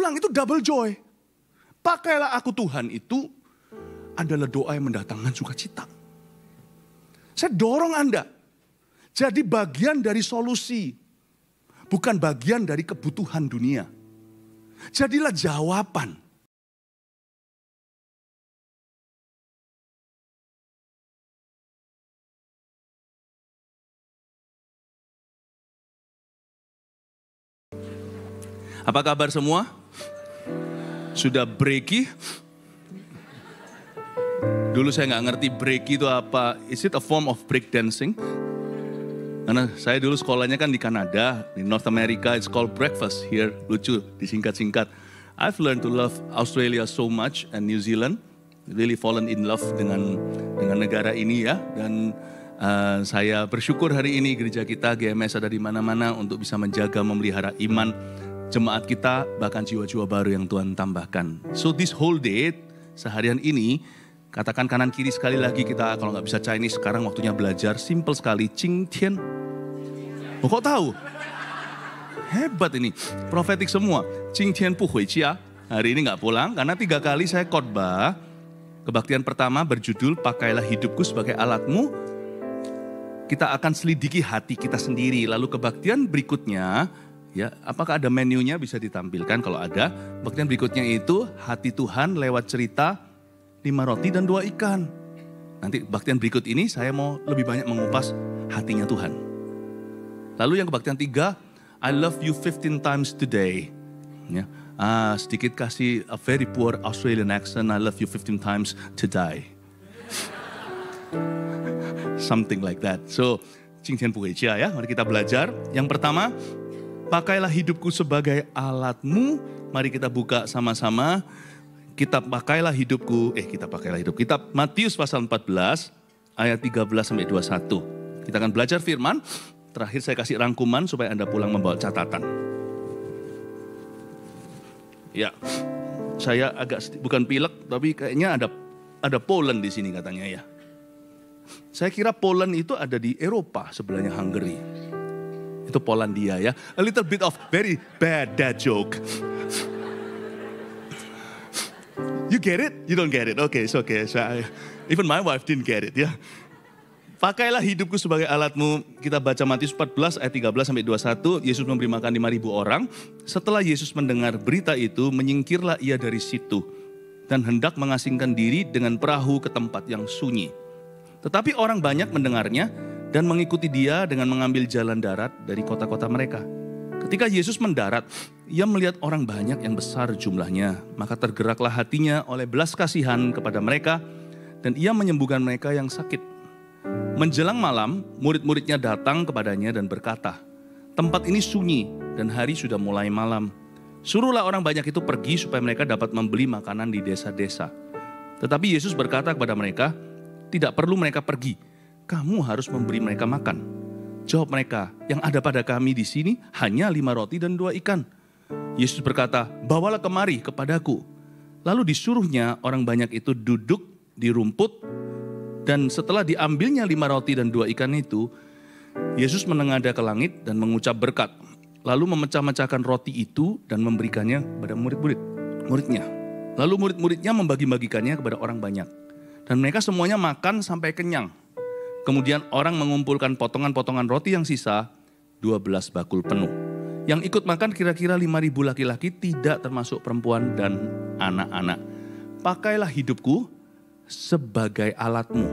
ulang, itu double joy. Pakailah aku Tuhan itu adalah doa yang mendatangkan sukacita. Saya dorong Anda jadi bagian dari solusi, bukan bagian dari kebutuhan dunia. Jadilah jawaban. Apa kabar semua? Sudah breaky? Dulu saya nggak ngerti breaky itu apa. Is it a form of break dancing? Karena saya dulu sekolahnya kan di Kanada, di North America, it's called breakfast. Here, lucu, disingkat-singkat. I've learned to love Australia so much and New Zealand. Really fallen in love dengan negara ini ya. Dan saya bersyukur hari ini gereja kita, GMS ada di mana-mana untuk bisa menjaga, memelihara iman jemaat kita, bahkan jiwa-jiwa baru yang Tuhan tambahkan. So this whole day, seharian ini, katakan kanan kiri sekali lagi kita, kalau nggak bisa Chinese, sekarang waktunya belajar, simple sekali, Qing Tian. Oh, kok tahu? Hebat ini, profetik semua. Qing Tian Pu Hui Jia. Hari ini nggak pulang, karena 3 kali saya khotbah. Kebaktian pertama berjudul, pakailah hidupku sebagai alatmu. Kita akan selidiki hati kita sendiri. Lalu kebaktian berikutnya, ya, apakah ada menunya bisa ditampilkan? Kalau ada, kebaktian berikutnya itu hati Tuhan lewat cerita 5 roti dan 2 ikan. Nanti kebaktian berikut ini saya mau lebih banyak mengupas hatinya Tuhan. Lalu yang kebaktian 3, I love you 15 times today. Ya, sedikit kasih a very poor Australian accent, I love you 15 times today. Something like that. So, Qing Tian Pu Hui Jia ya, mari kita belajar. Yang pertama, pakailah hidupku sebagai alatmu. Mari kita buka sama-sama. Kitab Kitab Matius pasal 14 ayat 13 sampai 21. Kita akan belajar firman. Terakhir saya kasih rangkuman supaya Anda pulang membawa catatan. Ya. Saya bukan pilek tapi kayaknya ada Poland di sini katanya ya. Saya kira Poland itu ada di Eropa sebelahnya Hungary. Itu Polandia ya. A little bit of very bad dad joke. You get it? You don't get it? Okay, it's okay. So even my wife didn't get it ya. Pakailah hidupku sebagai alatmu. Kita baca Matius 14 ayat 13 sampai 21. Yesus memberi makan 5.000 orang. Setelah Yesus mendengar berita itu, menyingkirlah ia dari situ. Dan hendak mengasingkan diri dengan perahu ke tempat yang sunyi. Tetapi orang banyak mendengarnya dan mengikuti dia dengan mengambil jalan darat dari kota-kota mereka. Ketika Yesus mendarat, ia melihat orang banyak yang besar jumlahnya. Maka tergeraklah hatinya oleh belas kasihan kepada mereka dan ia menyembuhkan mereka yang sakit. Menjelang malam, murid-muridnya datang kepadanya dan berkata, tempat ini sunyi dan hari sudah mulai malam. Suruhlah orang banyak itu pergi supaya mereka dapat membeli makanan di desa-desa. Tetapi Yesus berkata kepada mereka, tidak perlu mereka pergi. Kamu harus memberi mereka makan. Jawab mereka, yang ada pada kami di sini hanya 5 roti dan 2 ikan. Yesus berkata, bawalah kemari kepadaku. Lalu disuruhnya orang banyak itu duduk di rumput. Dan setelah diambilnya 5 roti dan 2 ikan itu, Yesus menengadah ke langit dan mengucap berkat. Lalu memecah-mecahkan roti itu dan memberikannya kepada muridnya. Lalu murid-muridnya membagi-bagikannya kepada orang banyak. Dan mereka semuanya makan sampai kenyang. Kemudian orang mengumpulkan potongan-potongan roti yang sisa, 12 bakul penuh. Yang ikut makan kira-kira 5.000 laki-laki, tidak termasuk perempuan dan anak-anak. Pakailah hidupku sebagai alatmu.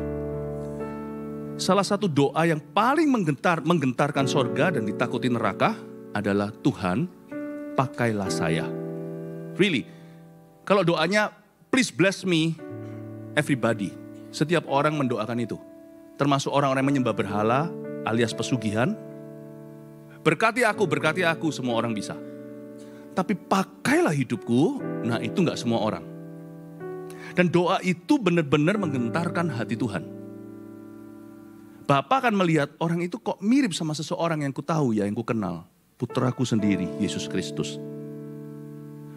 Salah satu doa yang paling menggentarkan sorga dan ditakuti neraka adalah, Tuhan, pakailah saya. Really, kalau doanya, please bless me, everybody. Setiap orang mendoakan itu. Termasuk orang-orang yang menyembah berhala alias pesugihan. Berkati aku, semua orang bisa. Tapi pakailah hidupku, nah itu gak semua orang. Dan doa itu benar-benar menggentarkan hati Tuhan. Bapa akan melihat orang itu kok mirip sama seseorang yang ku tahu ya, yang ku kenal. Putraku sendiri, Yesus Kristus.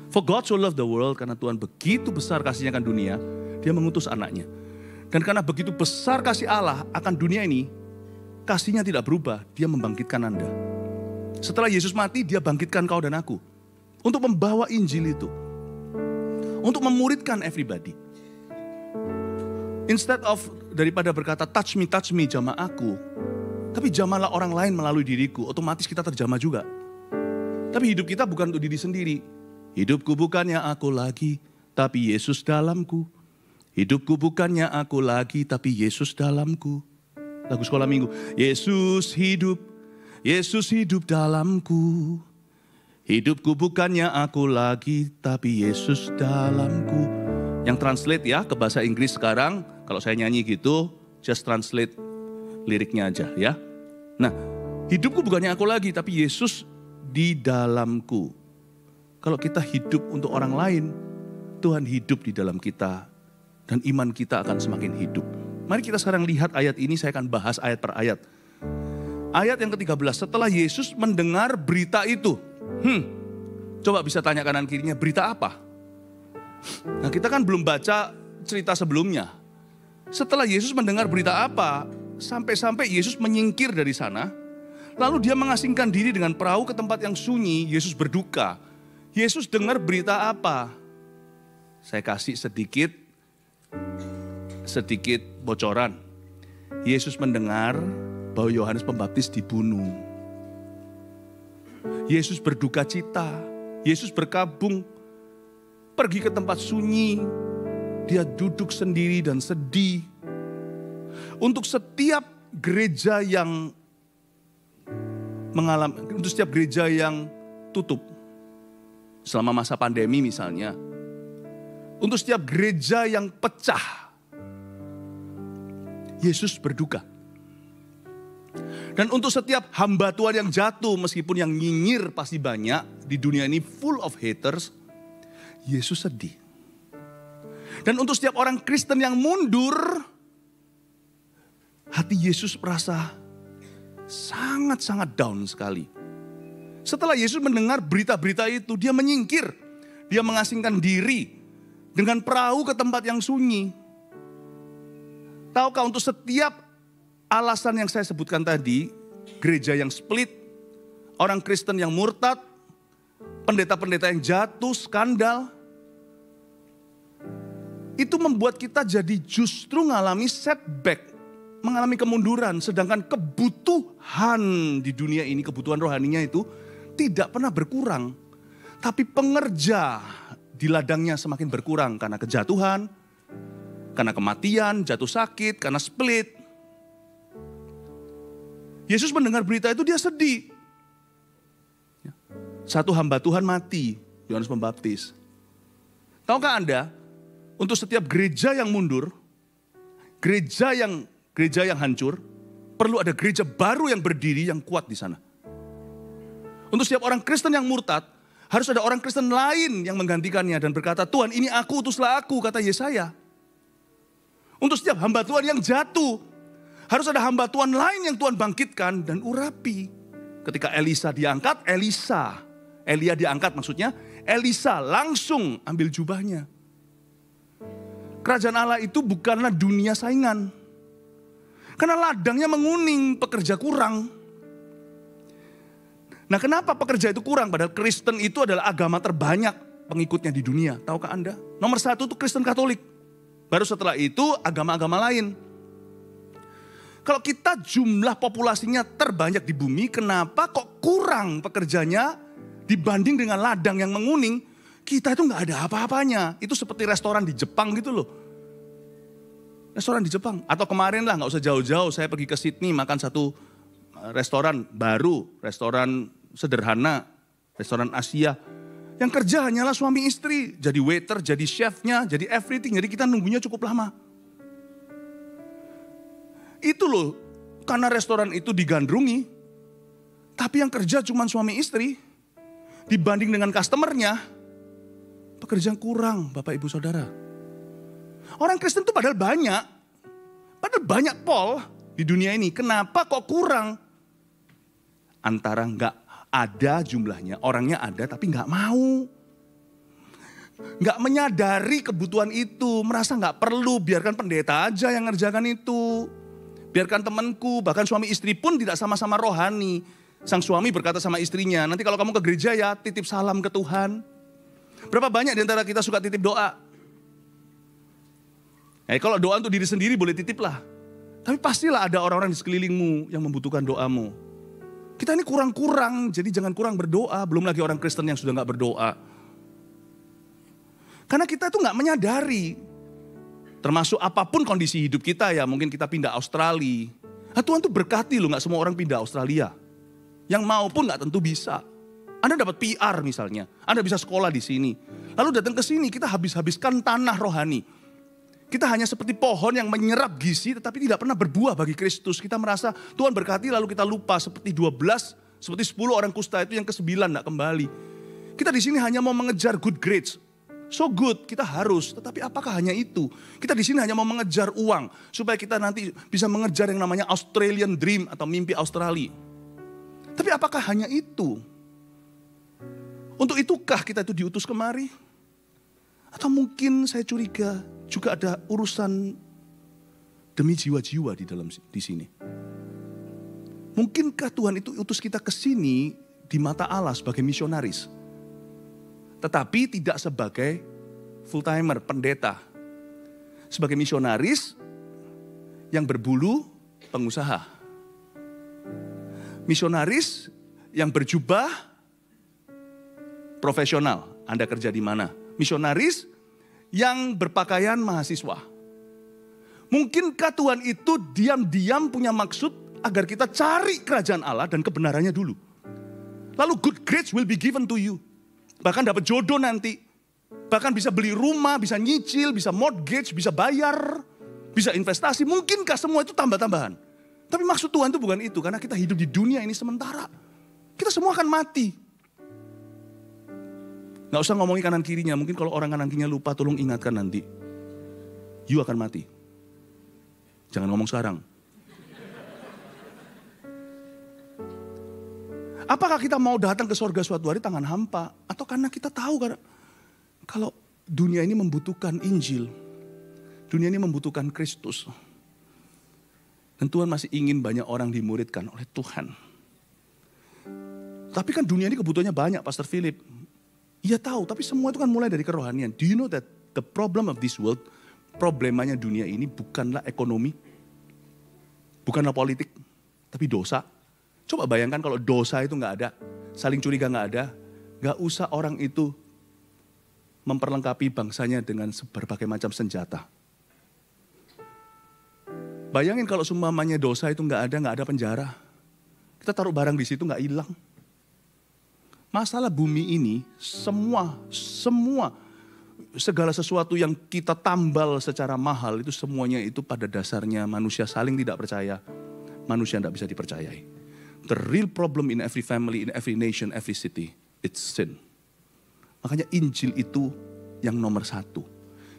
For God so loved the world, karena Tuhan begitu besar kasihnya akan dunia, dia mengutus anaknya. Dan karena begitu besar kasih Allah akan dunia ini, kasihnya tidak berubah, dia membangkitkan Anda. Setelah Yesus mati, dia bangkitkan kau dan aku. Untuk membawa Injil itu. Untuk memuridkan everybody. Instead of daripada berkata touch me jamah aku. Tapi jamahlah orang lain melalui diriku. Otomatis kita terjamah juga. Tapi hidup kita bukan untuk diri sendiri. Hidupku bukannya aku lagi, tapi Yesus dalamku. Hidupku bukannya aku lagi, tapi Yesus dalamku. Lagu sekolah minggu. Yesus hidup dalamku. Hidupku bukannya aku lagi, tapi Yesus dalamku. Yang translate ya ke bahasa Inggris sekarang, kalau saya nyanyi gitu, just translate liriknya aja ya. Nah, hidupku bukannya aku lagi, tapi Yesus di dalamku. Kalau kita hidup untuk orang lain, Tuhan hidup di dalam kita. Dan iman kita akan semakin hidup. Mari kita sekarang lihat ayat ini, saya akan bahas ayat per ayat. Ayat yang ke-13, setelah Yesus mendengar berita itu. Coba bisa tanya kanan kirinya, berita apa? Nah, kita kan belum baca cerita sebelumnya. Setelah Yesus mendengar berita apa, sampai-sampai Yesus menyingkir dari sana. Lalu dia mengasingkan diri dengan perahu ke tempat yang sunyi, Yesus berduka. Yesus dengar berita apa? Saya kasih sedikit bocoran. Yesus mendengar bahwa Yohanes Pembaptis dibunuh. Yesus berduka cita. Yesus berkabung. Pergi ke tempat sunyi. Dia duduk sendiri dan sedih. Untuk setiap gereja yang untuk setiap gereja yang tutup. Selama masa pandemi misalnya. Untuk setiap gereja yang pecah. Yesus berduka. Dan untuk setiap hamba Tuhan yang jatuh, meskipun yang nyinyir pasti banyak, di dunia ini full of haters, Yesus sedih. Dan untuk setiap orang Kristen yang mundur, hati Yesus merasa sangat-sangat down sekali. Setelah Yesus mendengar berita-berita itu, dia menyingkir. Dia mengasingkan diri dengan perahu ke tempat yang sunyi. Tahukah untuk setiap alasan yang saya sebutkan tadi, gereja yang split, orang Kristen yang murtad, pendeta-pendeta yang jatuh, skandal, itu membuat kita jadi justru mengalami setback, mengalami kemunduran. Sedangkan kebutuhan di dunia ini, kebutuhan rohaninya itu tidak pernah berkurang. Tapi pengerja di ladangnya semakin berkurang karena kejatuhan, karena kematian, jatuh sakit, karena split. Yesus mendengar berita itu dia sedih. Satu hamba Tuhan mati, Yohanes Pembaptis. Tahukah Anda, untuk setiap gereja yang mundur, gereja yang hancur, perlu ada gereja baru yang berdiri yang kuat di sana. Untuk setiap orang Kristen yang murtad, harus ada orang Kristen lain yang menggantikannya dan berkata, Tuhan ini aku, utuslah aku, kata Yesaya. Untuk setiap hamba Tuhan yang jatuh, harus ada hamba Tuhan lain yang Tuhan bangkitkan dan urapi. Ketika Elia diangkat maksudnya, Elisa langsung ambil jubahnya. Kerajaan Allah itu bukanlah dunia saingan. Karena ladangnya menguning, pekerja kurang. Nah, kenapa pekerja itu kurang? Padahal Kristen itu adalah agama terbanyak pengikutnya di dunia. Tahukah Anda? Nomor 1 itu Kristen Katolik. Baru setelah itu agama-agama lain. Kalau kita jumlah populasinya terbanyak di bumi, kenapa kok kurang pekerjanya dibanding dengan ladang yang menguning? Kita itu nggak ada apa-apanya. Itu seperti restoran di Jepang gitu loh. Restoran di Jepang. Atau kemarin lah, nggak usah jauh-jauh, saya pergi ke Sydney makan satu restoran baru, restoran sederhana, restoran Asia. Yang kerja hanyalah suami istri, jadi waiter, jadi chefnya, jadi everything. Jadi kita nunggunya cukup lama. Itu loh, karena restoran itu digandrungi, tapi yang kerja cuma suami istri, dibanding dengan customernya, pekerjaan kurang Bapak Ibu Saudara. Orang Kristen itu padahal banyak Paul di dunia ini, kenapa kok kurang? Antara nggak ada jumlahnya, orangnya ada tapi nggak mau. Nggak menyadari kebutuhan itu, merasa nggak perlu, biarkan pendeta aja yang ngerjakan itu. Biarkan temanku, bahkan suami istri pun tidak sama-sama rohani. Sang suami berkata sama istrinya, nanti kalau kamu ke gereja ya titip salam ke Tuhan. Berapa banyak di antara kita suka titip doa? Kalau doa untuk diri sendiri boleh titip lah. Tapi pastilah ada orang-orang di sekelilingmu yang membutuhkan doamu. Kita ini kurang-kurang, jadi jangan kurang berdoa. Belum lagi orang Kristen yang sudah gak berdoa. Karena kita tuh gak menyadari. Termasuk apapun kondisi hidup kita ya, mungkin kita pindah Australia. Tuhan tuh berkati loh, gak semua orang pindah Australia. Yang mau pun gak tentu bisa. Anda dapat PR misalnya, Anda bisa sekolah di sini. Lalu datang ke sini, kita habis-habiskan tanah rohani. Kita hanya seperti pohon yang menyerap gizi tetapi tidak pernah berbuah bagi Kristus. Kita merasa Tuhan berkati lalu kita lupa seperti 12, seperti 10 orang kusta itu yang ke-9 gak kembali. Kita di sini hanya mau mengejar good grades. So good, kita harus. Tetapi apakah hanya itu? Kita di sini hanya mau mengejar uang supaya kita nanti bisa mengejar yang namanya Australian Dream atau mimpi Australia. Tapi apakah hanya itu? Untuk itukah kita itu diutus kemari? Atau mungkin saya curiga juga ada urusan demi jiwa-jiwa di sini. Mungkinkah Tuhan itu utus kita ke sini di mata Allah sebagai misionaris? Tetapi tidak sebagai full timer, pendeta. Sebagai misionaris yang berbulu pengusaha. Misionaris yang berjubah profesional. Anda kerja di mana? Misionaris yang berpakaian mahasiswa. Mungkinkah Tuhan itu diam-diam punya maksud agar kita cari kerajaan Allah dan kebenarannya dulu. Lalu good grades will be given to you. Bahkan dapat jodoh nanti. Bahkan bisa beli rumah, bisa nyicil, bisa mortgage, bisa bayar, bisa investasi. Mungkinkah semua itu tambah-tambahan? Tapi maksud Tuhan itu bukan itu. Karena kita hidup di dunia ini sementara. Kita semua akan mati. Gak usah ngomongin kanan kirinya. Mungkin kalau orang kanan kirinya lupa, tolong ingatkan nanti. You akan mati. Jangan ngomong sekarang. Apakah kita mau datang ke surga suatu hari tangan hampa? Atau karena kita tahu kalau dunia ini membutuhkan Injil. Dunia ini membutuhkan Kristus. Dan Tuhan masih ingin banyak orang dimuridkan oleh Tuhan. Tapi kan dunia ini kebutuhannya banyak, Pastor Philip. Iya tahu, tapi semua itu kan mulai dari kerohanian. Do you know that the problem of this world, problemanya dunia ini bukanlah ekonomi, bukanlah politik, tapi dosa. Coba bayangkan kalau dosa itu gak ada, saling curiga gak ada, gak usah orang itu memperlengkapi bangsanya dengan berbagai macam senjata. Bayangin kalau seumpamanya dosa itu gak ada penjara. Kita taruh barang di situ gak hilang. Masalah bumi ini, segala sesuatu yang kita tambal secara mahal itu semuanya itu pada dasarnya manusia saling tidak percaya. Manusia tidak bisa dipercayai. The real problem in every family, in every nation, every city, it's sin. Makanya Injil itu yang nomor 1.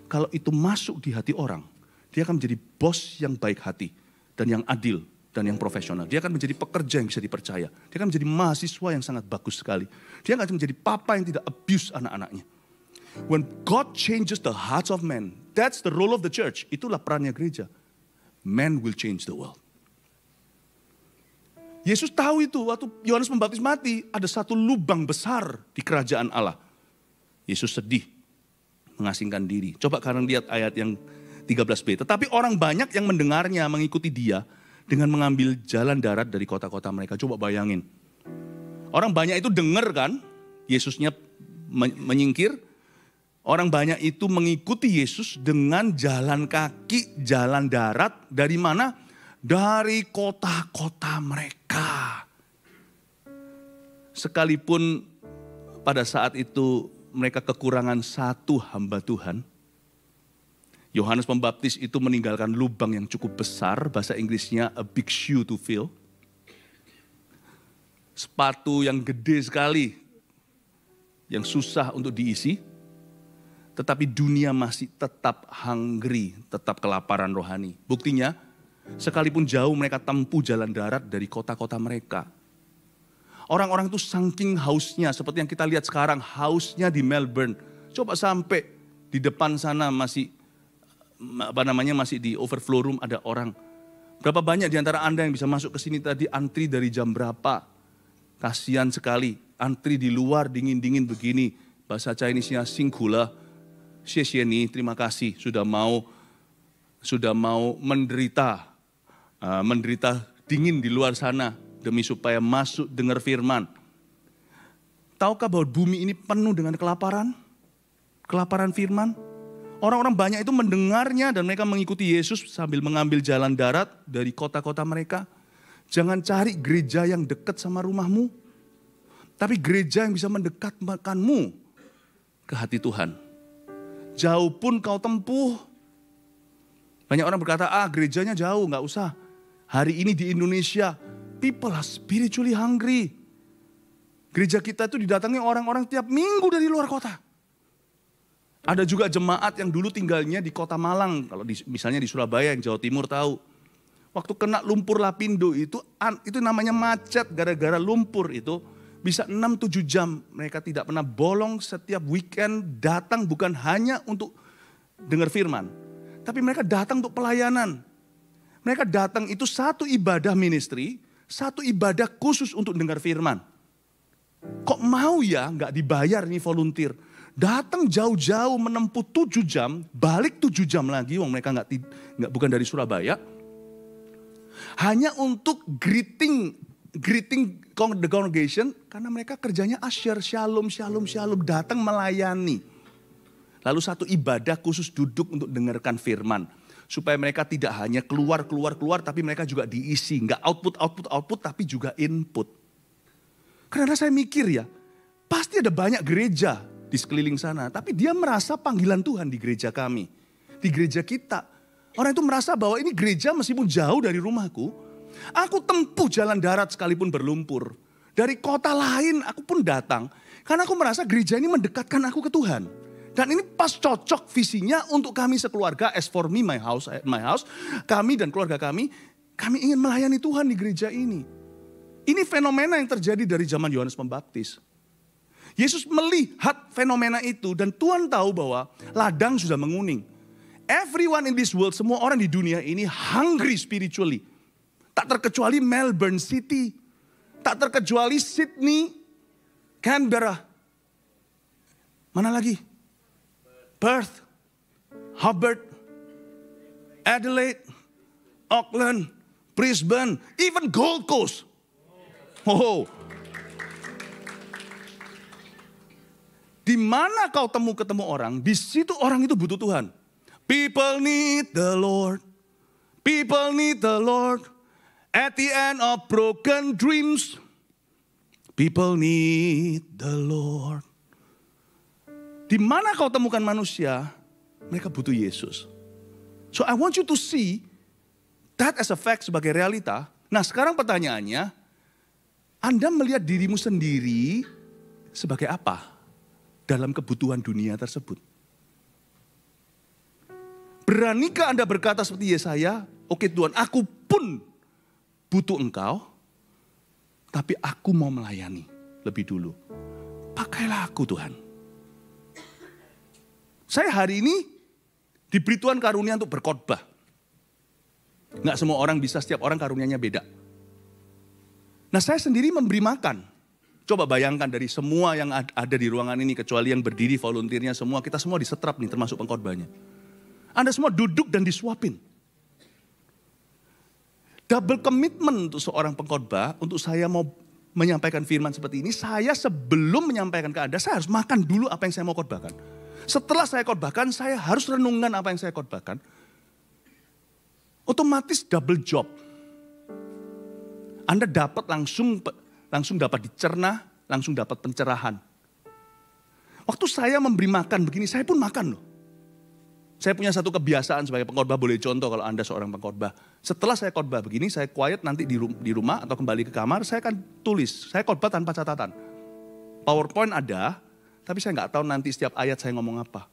Kalau itu masuk di hati orang, dia akan menjadi bos yang baik hati dan yang adil. Dan yang profesional. Dia akan menjadi pekerja yang bisa dipercaya. Dia akan menjadi mahasiswa yang sangat bagus sekali. Dia akan menjadi papa yang tidak abuse anak-anaknya. When God changes the hearts of men, that's the role of the church. Itulah perannya gereja. Man will change the world. Yesus tahu itu waktu Yohanes Pembaptis mati. Ada satu lubang besar di kerajaan Allah. Yesus sedih. Mengasingkan diri. Coba kalian lihat ayat yang 13b. Tetapi orang banyak yang mendengarnya mengikuti dia. Dengan mengambil jalan darat dari kota-kota mereka. Coba bayangin. Orang banyak itu dengar kan. Yesusnya menyingkir. Orang banyak itu mengikuti Yesus dengan jalan kaki, jalan darat. Dari mana? Dari kota-kota mereka. Sekalipun pada saat itu mereka kekurangan satu hamba Tuhan. Yohanes Pembaptis itu meninggalkan lubang yang cukup besar, bahasa Inggrisnya a big shoe to fill. Sepatu yang gede sekali, yang susah untuk diisi. Tetapi dunia masih tetap hungry, tetap kelaparan rohani. Buktinya, sekalipun jauh mereka tempuh jalan darat dari kota-kota mereka. Orang-orang itu saking hausnya, seperti yang kita lihat sekarang, hausnya di Melbourne. Coba sampai di depan sana masih di overflow room ada orang. Berapa banyak di antara Anda yang bisa masuk ke sini tadi antri dari jam berapa? Kasihan sekali, antri di luar dingin-dingin begini. Bahasa Chinese-nya singkula, xie terima kasih sudah mau menderita dingin di luar sana demi supaya masuk dengar firman. Tahukah bahwa bumi ini penuh dengan kelaparan firman? Orang-orang banyak itu mendengarnya dan mereka mengikuti Yesus sambil mengambil jalan darat dari kota-kota mereka. Jangan cari gereja yang dekat sama rumahmu, tapi gereja yang bisa mendekatkanmu ke hati Tuhan. Jauh pun kau tempuh. Banyak orang berkata, gerejanya jauh, gak usah. Hari ini di Indonesia, people are spiritually hungry. Gereja kita itu didatangi orang-orang tiap minggu dari luar kota. Ada juga jemaat yang dulu tinggalnya di kota Malang. Kalau misalnya di Surabaya yang Jawa Timur tahu. Waktu kena lumpur lapindo itu namanya macet gara-gara lumpur itu. Bisa 6-7 jam mereka tidak pernah bolong, setiap weekend datang bukan hanya untuk dengar firman. Tapi mereka datang untuk pelayanan. Mereka datang itu satu ibadah ministry, satu ibadah khusus untuk dengar firman. Kok mau ya gak dibayar nih volunteer. Datang jauh-jauh menempuh 7 jam, balik 7 jam lagi, wong mereka bukan dari Surabaya. Hanya untuk greeting the congregation, karena mereka kerjanya asyir, shalom, datang melayani. Lalu satu ibadah khusus duduk untuk dengarkan firman. Supaya mereka tidak hanya keluar, tapi mereka juga diisi. Nggak output, tapi juga input. Karena saya mikir ya, pasti ada banyak gereja di sekeliling sana. Tapi dia merasa panggilan Tuhan di gereja kami. Di gereja kita. Orang itu merasa bahwa ini gereja meskipun jauh dari rumahku, aku tempuh jalan darat sekalipun berlumpur. Dari kota lain aku pun datang. Karena aku merasa gereja ini mendekatkan aku ke Tuhan. Dan ini pas cocok visinya untuk kami sekeluarga. As for me, my house, kami dan keluarga kami ingin melayani Tuhan di gereja ini. Ini fenomena yang terjadi dari zaman Yohanes Pembaptis. Yesus melihat fenomena itu dan Tuhan tahu bahwa ladang sudah menguning. Everyone in this world, semua orang di dunia ini hungry spiritually. Tak terkecuali Melbourne City. Tak terkecuali Sydney, Canberra. Mana lagi? Perth, Hobart, Adelaide, Auckland, Brisbane, even Gold Coast. Oh. Di mana kau ketemu orang, di situ orang itu butuh Tuhan. People need the Lord. People need the Lord. At the end of broken dreams, people need the Lord. Di mana kau temukan manusia, mereka butuh Yesus. So I want you to see that as a fact sebagai realita. Nah sekarang pertanyaannya, Anda melihat dirimu sendiri sebagai apa dalam kebutuhan dunia tersebut? Beranikah Anda berkata seperti Yesaya, oke Tuhan, aku pun butuh Engkau, tapi aku mau melayani lebih dulu. Pakailah aku Tuhan. Saya hari ini diberi Tuhan karunia untuk berkhotbah. Nggak semua orang bisa, setiap orang karunianya beda. Nah saya sendiri memberi makan. Coba bayangkan dari semua yang ada di ruangan ini, kecuali yang berdiri volunteernya semua, kita semua disetrap nih termasuk pengkhotbahnya. Anda semua duduk dan disuapin. Double komitmen untuk seorang pengkhotbah, untuk saya mau menyampaikan firman seperti ini, saya sebelum menyampaikan ke Anda, saya harus makan dulu apa yang saya mau khotbahkan. Setelah saya khotbahkan, saya harus renungkan apa yang saya khotbahkan. Otomatis double job. Anda dapat langsung dapat dicerna, langsung dapat pencerahan. Waktu saya memberi makan begini, saya pun makan loh. Saya punya satu kebiasaan sebagai pengkhotbah, boleh contoh kalau Anda seorang pengkhotbah. Setelah saya khotbah begini, saya quiet nanti di rumah atau kembali ke kamar, saya akan tulis. Saya khotbah tanpa catatan. PowerPoint ada, tapi saya nggak tahu nanti setiap ayat saya ngomong apa.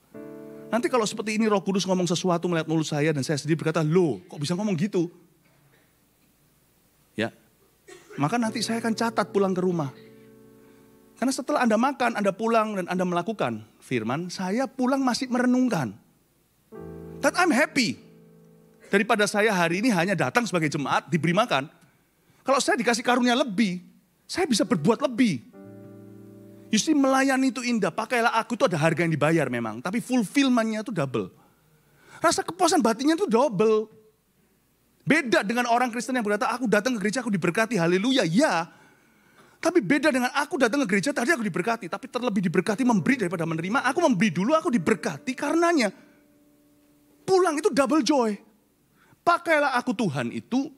Nanti kalau seperti ini Roh Kudus ngomong sesuatu melihat mulut saya dan saya sendiri berkata, loh kok bisa ngomong gitu? Ya, maka nanti saya akan catat pulang ke rumah. Karena setelah Anda makan, Anda pulang dan Anda melakukan firman, saya pulang masih merenungkan. That I'm happy. Daripada saya hari ini hanya datang sebagai jemaat, diberi makan. Kalau saya dikasih karunia lebih, Saya bisa berbuat lebih. Justru melayani itu indah, pakailah aku itu ada harga yang dibayar memang. Tapi fulfillment-nya itu double. Rasa kepuasan batinnya itu double. Beda dengan orang Kristen yang berkata, aku datang ke gereja aku diberkati, haleluya, ya. Tapi beda dengan aku datang ke gereja tadi aku diberkati. Tapi terlebih diberkati memberi daripada menerima. Aku memberi dulu, aku diberkati karenanya. Pulang itu double joy. Pakailah aku Tuhan itu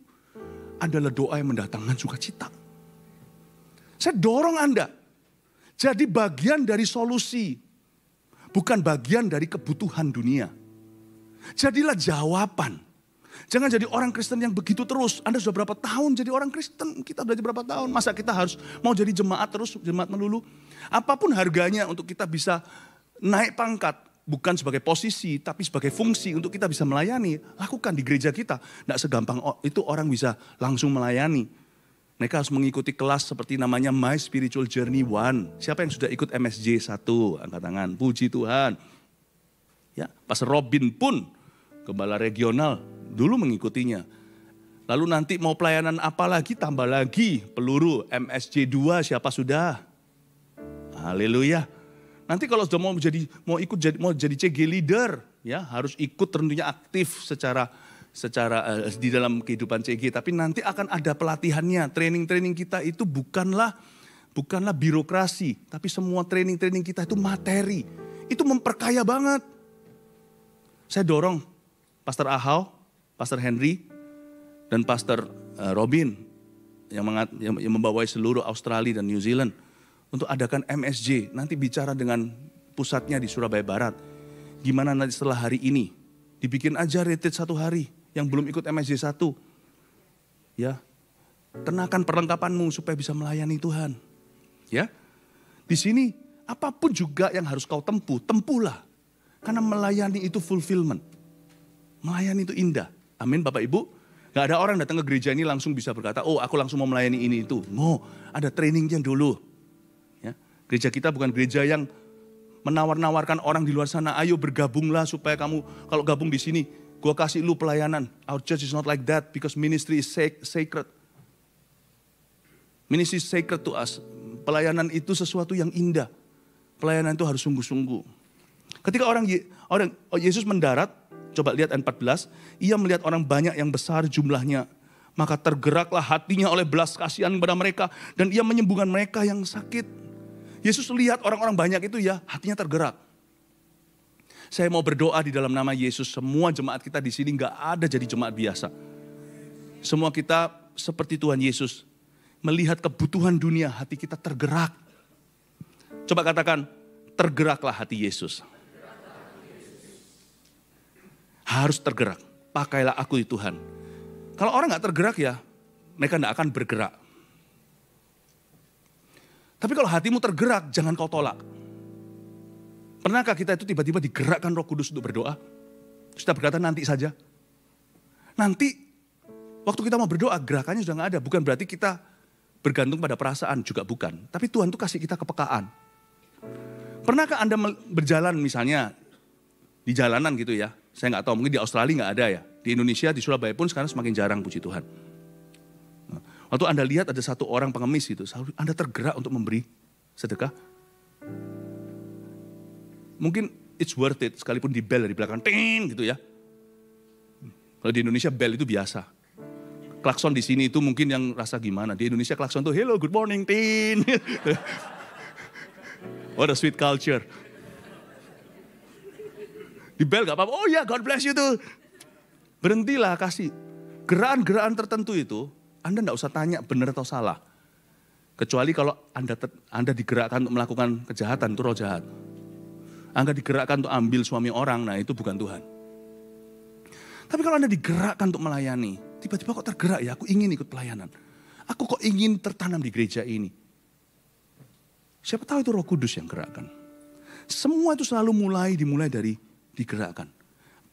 adalah doa yang mendatangkan sukacita. Saya dorong Anda. Jadi bagian dari solusi. Bukan bagian dari kebutuhan dunia. Jadilah jawaban. Jangan jadi orang Kristen yang begitu terus. Anda sudah berapa tahun jadi orang Kristen? Kita sudah berapa tahun? Masa kita harus mau jadi jemaat terus, jemaat melulu? Apapun harganya untuk kita bisa naik pangkat. Bukan sebagai posisi, tapi sebagai fungsi untuk kita bisa melayani. Lakukan di gereja kita. Tidak segampang itu orang bisa langsung melayani. Mereka harus mengikuti kelas seperti namanya My Spiritual Journey 1. Siapa yang sudah ikut MSJ 1? Angkat tangan, puji Tuhan. Ya, Pastor Robin pun, gembala regional, dulu mengikutinya. Lalu nanti mau pelayanan apa lagi, tambah lagi peluru MSJ 2 siapa sudah? Haleluya. Nanti kalau sudah mau jadi CG leader, ya harus ikut tentunya aktif secara di dalam kehidupan CG. Tapi nanti akan ada pelatihannya. Training kita itu bukanlah birokrasi, tapi semua training kita itu materi. Itu memperkaya banget. Saya dorong Pastor Ahau, Pastor Henry, dan Pastor Robin yang membawai seluruh Australia dan New Zealand untuk adakan MSJ. Nanti bicara dengan pusatnya di Surabaya Barat. Gimana nanti setelah hari ini? Dibikin aja retreat 1 hari yang belum ikut MSJ 1. Ya. Kenakan perlengkapanmu supaya bisa melayani Tuhan. Ya. Di sini apapun juga yang harus kau tempuhlah. Karena melayani itu fulfillment. Melayani itu indah. Amin Bapak Ibu. Gak ada orang datang ke gereja ini langsung bisa berkata, oh aku langsung mau melayani ini itu. No, ada trainingnya dulu. Ya. Gereja kita bukan gereja yang menawar-nawarkan orang di luar sana, ayo bergabunglah supaya kamu kalau gabung di sini, gua kasih lu pelayanan. Our church is not like that because ministry is sacred. Ministry is sacred to us. Pelayanan itu sesuatu yang indah. Pelayanan itu harus sungguh-sungguh. Ketika Yesus mendarat, coba lihat ayat 14, ia melihat orang banyak yang besar jumlahnya, maka tergeraklah hatinya oleh belas kasihan kepada mereka dan ia menyembuhkan mereka yang sakit. Yesus lihat orang-orang banyak itu ya, hatinya tergerak. Saya mau berdoa di dalam nama Yesus, semua jemaat kita di sini nggak ada jadi jemaat biasa. Semua kita seperti Tuhan Yesus, melihat kebutuhan dunia, hati kita tergerak. Coba katakan, tergeraklah hati Yesus. Harus tergerak, pakailah aku di Tuhan. Kalau orang gak tergerak ya, mereka gak akan bergerak. Tapi kalau hatimu tergerak, jangan kau tolak. Pernahkah kita itu tiba-tiba digerakkan Roh Kudus untuk berdoa? Kita berkata nanti saja. Nanti, waktu kita mau berdoa, gerakannya sudah gak ada. Bukan berarti kita bergantung pada perasaan, juga bukan. Tapi Tuhan tuh kasih kita kepekaan. Pernahkah Anda berjalan misalnya di jalanan gitu ya? Saya nggak tahu, mungkin di Australia nggak ada ya. Di Indonesia, di Surabaya pun sekarang semakin jarang, puji Tuhan. Waktu Anda lihat ada satu orang pengemis gitu, Anda tergerak untuk memberi sedekah. Mungkin it's worth it, sekalipun di bel dari belakang, ting gitu ya. Kalau di Indonesia bel itu biasa. Klakson di sini itu mungkin yang rasa gimana. Di Indonesia klakson tuh, hello, good morning, tin. What a sweet culture. Di bel gak apa-apa, oh ya God bless you tuh. Berhentilah kasih. Gerakan-gerakan tertentu itu, Anda gak usah tanya benar atau salah. Kecuali kalau Anda digerakkan untuk melakukan kejahatan, itu roh jahat. Anda digerakkan untuk ambil suami orang, nah itu bukan Tuhan. Tapi kalau Anda digerakkan untuk melayani, tiba-tiba kok tergerak ya, aku ingin ikut pelayanan. Aku kok ingin tertanam di gereja ini. Siapa tahu itu Roh Kudus yang gerakkan. Semua itu selalu dimulai dari digerakkan.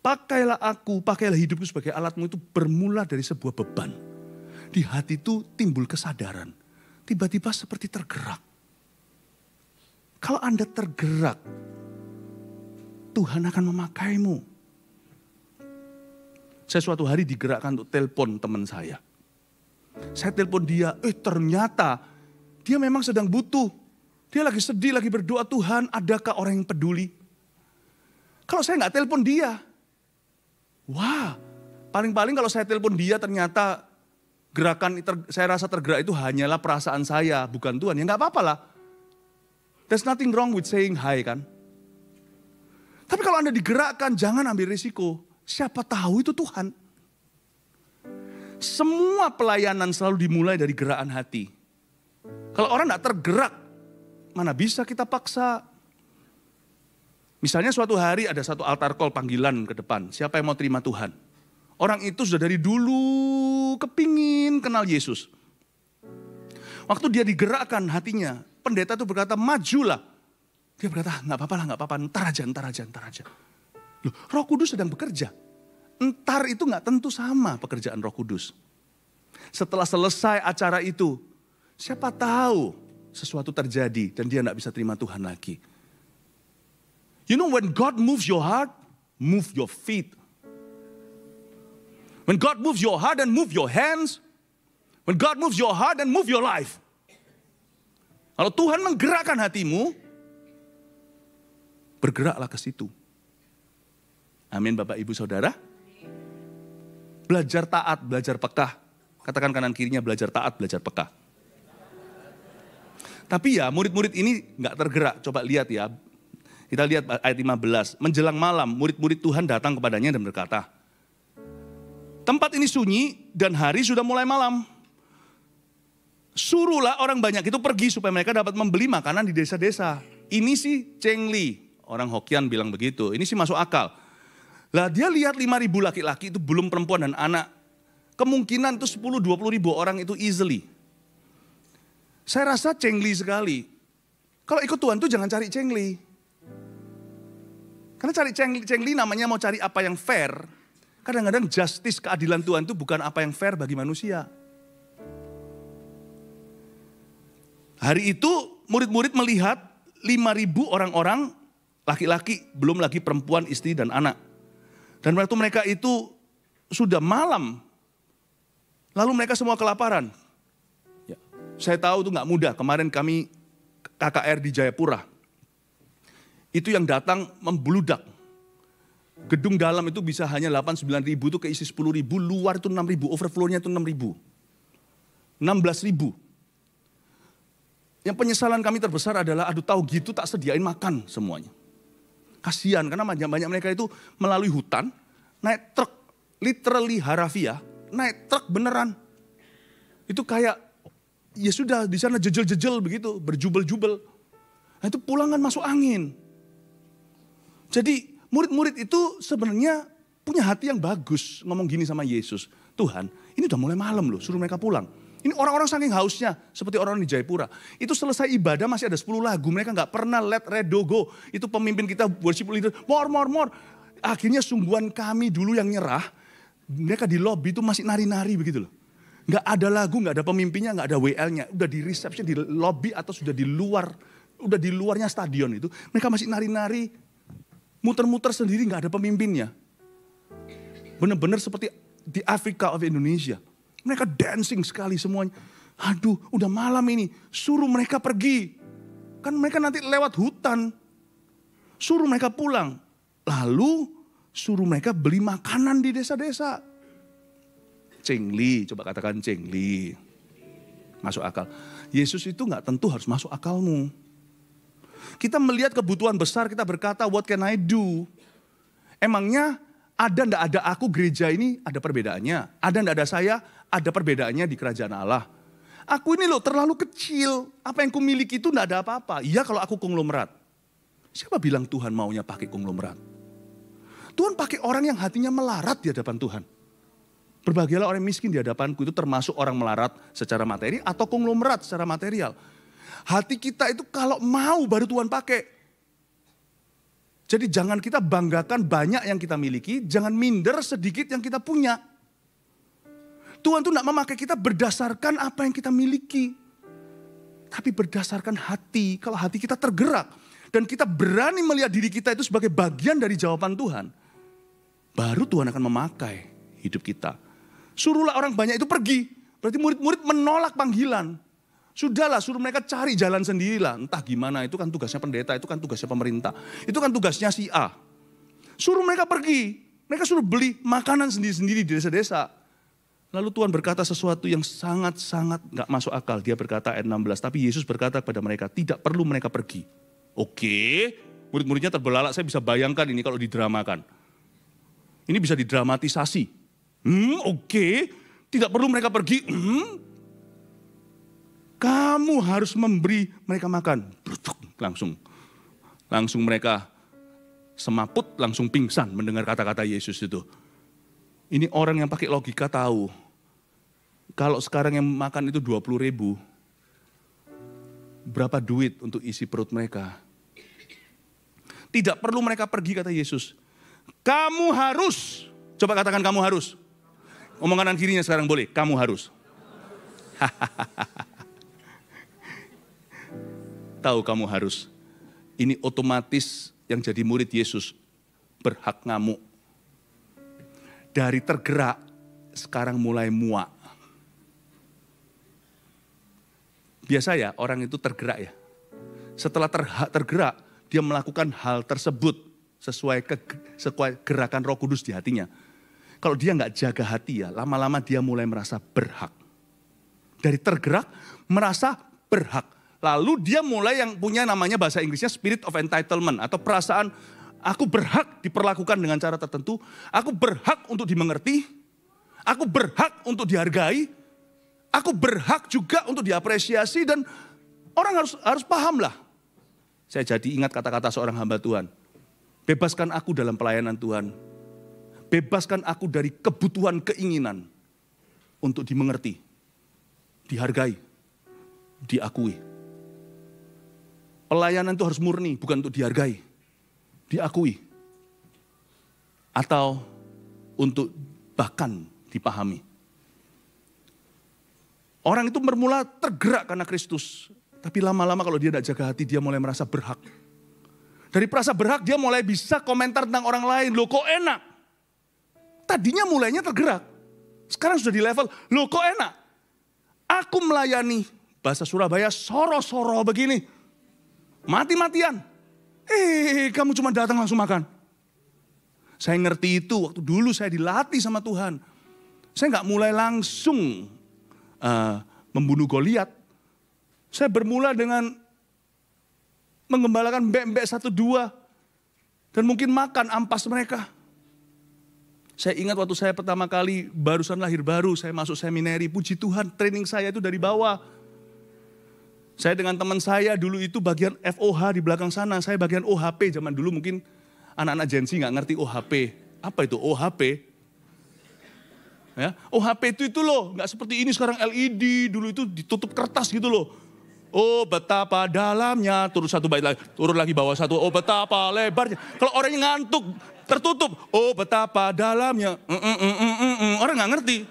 Pakailah hidupku sebagai alatmu itu bermula dari sebuah beban. Di hati itu timbul kesadaran. Tiba-tiba seperti tergerak. Kalau Anda tergerak, Tuhan akan memakaimu. Saya suatu hari digerakkan untuk telepon teman saya. Saya telepon dia, ternyata dia memang sedang butuh. Dia lagi sedih, lagi berdoa, Tuhan adakah orang yang peduli? Kalau saya nggak telepon dia, wah, paling-paling kalau saya telepon dia ternyata saya rasa tergerak itu hanyalah perasaan saya, bukan Tuhan. Ya nggak apa-apa lah. There's nothing wrong with saying hi kan. Tapi kalau Anda digerakkan, jangan ambil risiko. Siapa tahu itu Tuhan. Semua pelayanan selalu dimulai dari gerakan hati. Kalau orang tidak tergerak, mana bisa kita paksa. Misalnya suatu hari ada satu altar call panggilan ke depan. Siapa yang mau terima Tuhan? Orang itu sudah dari dulu kepingin kenal Yesus. Waktu dia digerakkan hatinya, pendeta itu berkata, majulah. Dia berkata, nggak apa-apa, ntar aja. Loh, Roh Kudus sedang bekerja. Entar itu nggak tentu sama pekerjaan Roh Kudus. Setelah selesai acara itu, siapa tahu sesuatu terjadi dan dia nggak bisa terima Tuhan lagi. You know when God moves your heart, move your feet. When God moves your heart and move your hands. When God moves your heart and move your life. Kalau Tuhan menggerakkan hatimu, bergeraklah ke situ. Amin Bapak Ibu Saudara. Belajar taat, belajar peka. Katakan kanan kirinya belajar taat, belajar peka. Tapi ya murid-murid ini gak tergerak. Coba lihat ya. Kita lihat ayat 15. Menjelang malam murid-murid Tuhan datang kepadanya dan berkata, tempat ini sunyi dan hari sudah mulai malam. Suruhlah orang banyak itu pergi supaya mereka dapat membeli makanan di desa-desa. Ini sih cengli. Orang Hokian bilang begitu. Ini sih masuk akal. Lah dia lihat 5.000 laki-laki itu belum perempuan dan anak. Kemungkinan itu 10-20 ribu orang itu easily. Saya rasa cengli sekali. Kalau ikut Tuhan tuh jangan cari cengli. Karena cari cengli namanya mau cari apa yang fair. Kadang-kadang justice, keadilan Tuhan itu bukan apa yang fair bagi manusia. Hari itu murid-murid melihat 5.000 orang-orang laki-laki, belum lagi perempuan, istri dan anak. Dan waktu mereka itu sudah malam, lalu mereka semua kelaparan. Ya, saya tahu itu nggak mudah. Kemarin kami KKR di Jayapura, itu yang datang membludak. Gedung dalam itu bisa hanya 8-9 ribu, itu keisi 10 ribu, luar itu 6 ribu, overflow-nya itu 6 ribu. 16 ribu. Yang penyesalan kami terbesar adalah, aduh tahu gitu tak sediain makan semuanya. Kasihan karena banyak mereka itu melalui hutan, naik truk, literally harafiah, naik truk beneran. Itu kayak, ya sudah di sana jejel-jejel begitu, berjubel-jubel. Nah itu pulangan masuk angin. Jadi murid-murid itu sebenarnya punya hati yang bagus ngomong gini sama Yesus. Tuhan, ini udah mulai malam loh, suruh mereka pulang. Ini orang-orang saking hausnya, seperti orang di Jayapura. Itu selesai ibadah masih ada 10 lagu. Mereka gak pernah let redo go. Itu pemimpin kita, worship leader, more. Akhirnya sungguhan kami dulu yang nyerah. Mereka di lobby itu masih nari-nari begitu loh. Gak ada lagu, gak ada pemimpinnya, gak ada WL-nya. Udah di reception, di lobby atau sudah di luar. Udah di luarnya stadion itu. Mereka masih nari-nari, muter-muter sendiri gak ada pemimpinnya. Benar-benar seperti di Africa of Indonesia. Mereka dancing sekali semuanya. Aduh, udah malam ini. Suruh mereka pergi. Kan mereka nanti lewat hutan. Suruh mereka pulang. Lalu suruh mereka beli makanan di desa-desa. Cengli, coba katakan cengli. Masuk akal. Yesus itu gak tentu harus masuk akalmu. Kita melihat kebutuhan besar, kita berkata, what can I do? Emangnya ada ndak ada aku gereja ini ada perbedaannya. Ada ndak ada saya ada perbedaannya di kerajaan Allah. Aku ini loh terlalu kecil. Apa yang kumiliki itu ndak ada apa-apa. Iya kalau aku konglomerat. Siapa bilang Tuhan maunya pakai konglomerat? Tuhan pakai orang yang hatinya melarat di hadapan Tuhan. Berbahagialah orang miskin di hadapanku, itu termasuk orang melarat secara materi atau konglomerat secara material. Hati kita itu kalau mau baru Tuhan pakai. Jadi jangan kita banggakan banyak yang kita miliki, jangan minder sedikit yang kita punya. Tuhan tuh gak memakai kita berdasarkan apa yang kita miliki. Tapi berdasarkan hati, kalau hati kita tergerak. Dan kita berani melihat diri kita itu sebagai bagian dari jawaban Tuhan. Baru Tuhan akan memakai hidup kita. Suruhlah orang banyak itu pergi. Berarti murid-murid menolak panggilan. Sudahlah, suruh mereka cari jalan sendirilah. Entah gimana, itu kan tugasnya pendeta, itu kan tugasnya pemerintah. Itu kan tugasnya si A. Suruh mereka pergi. Mereka suruh beli makanan sendiri-sendiri di desa-desa. Lalu Tuhan berkata sesuatu yang sangat-sangat gak masuk akal. Dia berkata ayat 16, tapi Yesus berkata kepada mereka, tidak perlu mereka pergi. Oke, murid-muridnya terbelalak, saya bisa bayangkan ini kalau didramakan. Ini bisa didramatisasi. Oke, tidak perlu mereka pergi. Kamu harus memberi mereka makan. Langsung mereka semaput, langsung pingsan mendengar kata-kata Yesus itu. Ini orang yang pakai logika tahu. Kalau sekarang yang makan itu 20.000, berapa duit untuk isi perut mereka? Tidak perlu mereka pergi, kata Yesus. Kamu harus, coba katakan kamu harus. Ngomong kanan kirinya sekarang boleh, kamu harus. Tahu kamu harus. Ini otomatis yang jadi murid Yesus berhak ngamuk. Dari tergerak, sekarang mulai muak. Biasa ya, orang itu tergerak ya. Setelah tergerak, dia melakukan hal tersebut sesuai gerakan Roh Kudus di hatinya. Kalau dia nggak jaga hati ya, lama-lama dia mulai merasa berhak. Dari tergerak, merasa berhak. Lalu dia mulai yang punya namanya bahasa Inggrisnya spirit of entitlement. Atau perasaan aku berhak diperlakukan dengan cara tertentu. Aku berhak untuk dimengerti. Aku berhak untuk dihargai. Aku berhak juga untuk diapresiasi. Dan orang harus paham lah. Saya jadi ingat kata-kata seorang hamba Tuhan. Bebaskan aku dalam pelayanan Tuhan. Bebaskan aku dari kebutuhan keinginan. Untuk dimengerti. Dihargai. Diakui. Pelayanan itu harus murni, bukan untuk dihargai. Diakui. Atau untuk bahkan dipahami. Orang itu bermula tergerak karena Kristus. Tapi lama-lama kalau dia tidak jaga hati, dia mulai merasa berhak. Dari perasa berhak, dia mulai bisa komentar tentang orang lain. Loh kok enak? Tadinya mulainya tergerak. Sekarang sudah di level, loh kok enak? Aku melayani, bahasa Surabaya, soro-soro begini. Mati-matian. Kamu cuma datang langsung makan. Saya ngerti itu, waktu dulu saya dilatih sama Tuhan. Saya nggak mulai langsung membunuh Goliat. Saya bermula dengan menggembalakan mbek-mbek 1-2. Dan mungkin makan ampas mereka. Saya ingat waktu saya pertama kali barusan lahir baru, saya masuk seminari. Puji Tuhan, training saya itu dari bawah. Saya dengan teman saya dulu itu bagian FOH di belakang sana. Saya bagian OHP, zaman dulu mungkin anak-anak Gen Z nggak ngerti OHP. Apa itu OHP? Ya, OHP itu loh, nggak seperti ini sekarang LED. Dulu itu ditutup kertas gitu loh. Oh betapa dalamnya, turun satu bait lagi, turun lagi bawah satu, oh betapa lebarnya. Kalau orangnya ngantuk, tertutup, oh betapa dalamnya. Orang nggak ngerti.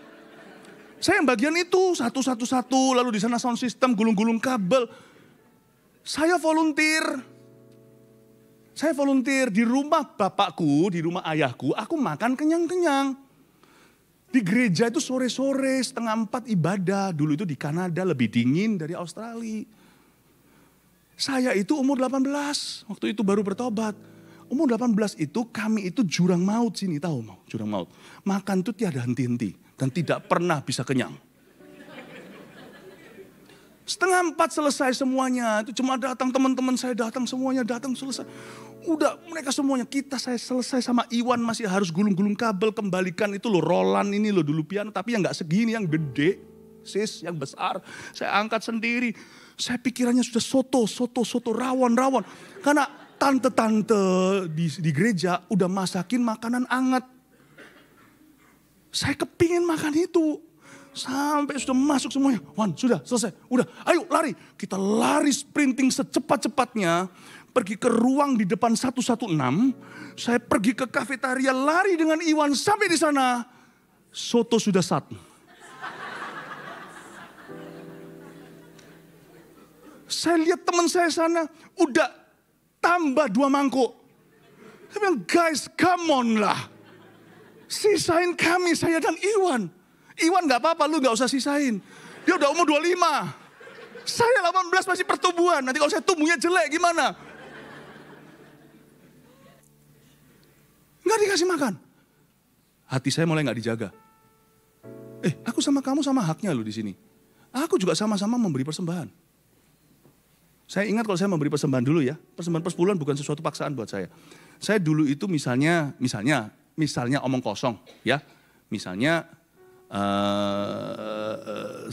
Saya yang bagian itu, satu, lalu di sana sound system, gulung-gulung kabel. Saya volunteer di rumah bapakku, di rumah ayahku, aku makan kenyang-kenyang. Di gereja itu sore-sore, 3:30 ibadah. Dulu itu di Kanada lebih dingin dari Australia. Saya itu umur 18, waktu itu baru bertobat. Umur 18 itu kami itu jurang maut sini, tahu mau? Jurang maut. Makan itu tiada henti-henti dan tidak pernah bisa kenyang. 3:30 selesai semuanya, itu cuma datang teman-teman saya datang semuanya, datang selesai. Udah mereka semuanya, saya selesai sama Iwan masih harus gulung-gulung kabel, kembalikan itu loh Roland ini loh dulu piano, tapi yang gak segini, yang gede, sis, yang besar. Saya angkat sendiri, saya pikirannya sudah soto, rawon. Karena tante-tante di gereja udah masakin makanan anget. Saya kepingin makan itu. Sampai sudah masuk semuanya. Wan, sudah selesai. Udah, ayo lari. Kita lari sprinting secepat-cepatnya. Pergi ke ruang di depan 116. Saya pergi ke kafetaria, lari dengan Iwan. Sampai di sana, soto sudah satu. Saya lihat teman saya sana, udah tambah 2 mangkuk. Saya bilang, guys, come on lah. Sisain kami, saya dan Iwan. Iwan gak apa-apa, lu gak usah sisain. Dia udah umur 25. Saya 18 masih pertumbuhan, nanti kalau saya tumbuhnya jelek gimana? Nggak dikasih makan. Hati saya mulai nggak dijaga. Aku sama kamu sama haknya loh di sini. Aku juga sama-sama memberi persembahan. Saya ingat kalau saya memberi persembahan dulu ya. Persembahan persepuluhan bukan sesuatu paksaan buat saya. Saya dulu itu misalnya omong kosong ya. Misalnya $100.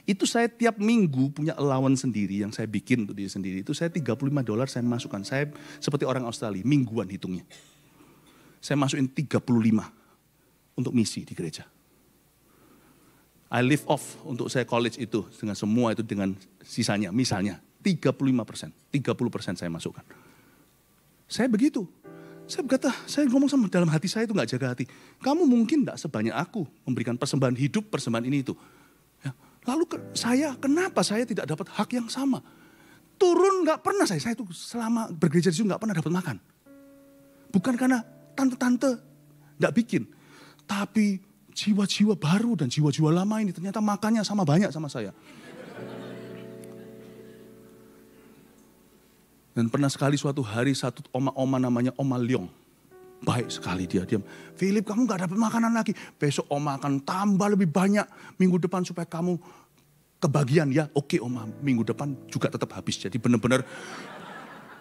Itu saya tiap minggu punya allowance sendiri yang saya bikin untuk diri sendiri. Itu saya $35 saya masukkan. Saya seperti orang Australia, mingguan hitungnya. Saya masukin 35 untuk misi di gereja. I live off untuk saya college itu dengan semua itu dengan sisanya. Misalnya 35%, 30% saya masukkan. Saya begitu. Saya berkata, saya ngomong sama dalam hati saya itu gak jaga hati. Kamu mungkin gak sebanyak aku memberikan persembahan hidup, persembahan ini itu. Ya. Lalu kenapa saya tidak dapat hak yang sama? Turun gak pernah saya itu selama bergereja di situ gak pernah dapat makan. Bukan karena tante-tante gak bikin. Tapi jiwa-jiwa baru dan jiwa-jiwa lama ini ternyata makannya sama banyak sama saya. Dan pernah sekali suatu hari satu oma-oma namanya Oma Leong. Baik sekali dia. Philip, kamu gak dapat makanan lagi. Besok oma akan tambah lebih banyak minggu depan supaya kamu kebagian ya. Oke oma, minggu depan juga tetap habis. Jadi benar-benar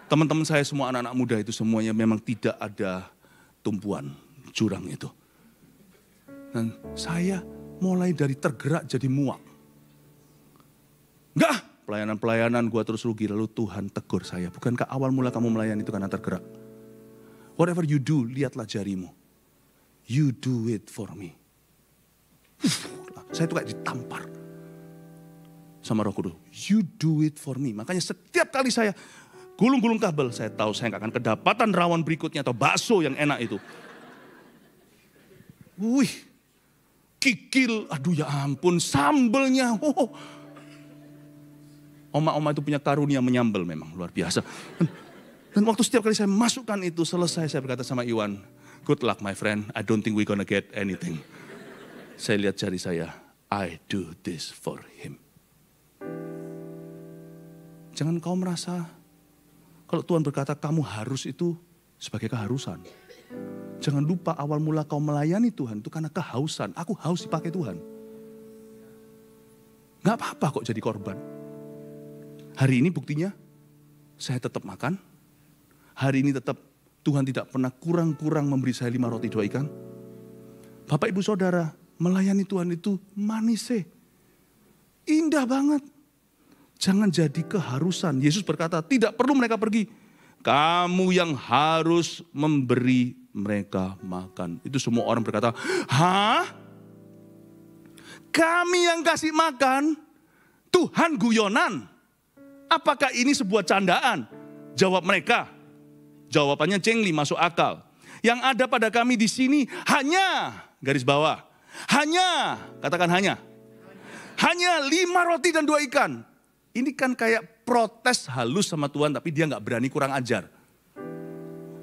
teman-teman saya semua anak-anak muda itu semuanya memang tidak ada tumpuan jurang itu. Dan saya mulai dari tergerak jadi muak. Enggak, pelayanan-pelayanan gue terus rugi. Lalu Tuhan tegur saya, bukankah awal mula kamu melayani itu karena tergerak? Whatever you do, lihatlah jarimu. You do it for me. Saya tuh kayak ditampar sama Roh Kudus. You do it for me. Makanya setiap kali saya gulung-gulung kabel, saya tahu saya gak akan kedapatan rawon berikutnya atau bakso yang enak itu. Wih, kikil, aduh ya ampun, sambelnya. Oma-oma itu punya karunia menyambel memang luar biasa. Dan waktu setiap kali saya masukkan itu selesai, saya berkata sama Iwan, good luck my friend, I don't think we gonna get anything. Saya lihat jari saya, I do this for him. Jangan kau merasa, kalau Tuhan berkata kamu harus itu sebagai keharusan. Jangan lupa awal mula kau melayani Tuhan itu karena kehausan. Aku haus dipakai Tuhan. Gak apa-apa kok jadi korban. Hari ini buktinya, saya tetap makan. Hari ini tetap Tuhan tidak pernah kurang-kurang memberi saya 5 roti 2 ikan. Bapak ibu saudara, melayani Tuhan itu manis. Indah banget. Jangan jadi keharusan. Yesus berkata, tidak perlu mereka pergi. Kamu yang harus memberi mereka makan. Itu semua orang berkata, hah? Kami yang kasih makan? Tuhan guyonan? Apakah ini sebuah candaan? Jawab mereka. Jawabannya cengli, masuk akal. Yang ada pada kami di sini hanya, garis bawah. Hanya, katakan hanya. Hanya 5 roti dan 2 ikan. Ini kan kayak protes halus sama Tuhan, tapi dia gak berani kurang ajar.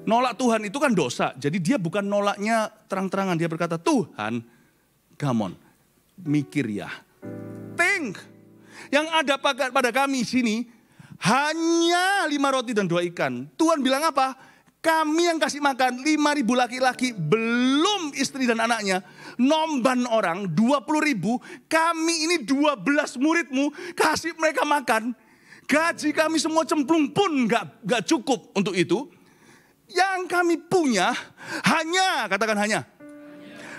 Nolak Tuhan itu kan dosa. Jadi dia bukan nolaknya terang-terangan. Dia berkata, Tuhan, come on, mikir ya. Think. Yang ada pada kami sini, hanya 5 roti dan 2 ikan. Tuhan bilang apa? Kami yang kasih makan 5.000 laki-laki, belum istri dan anaknya. Nomban orang 20.000, kami ini 12 muridmu, kasih mereka makan. Gaji kami semua cemplung pun gak cukup untuk itu. Yang kami punya hanya, katakan hanya.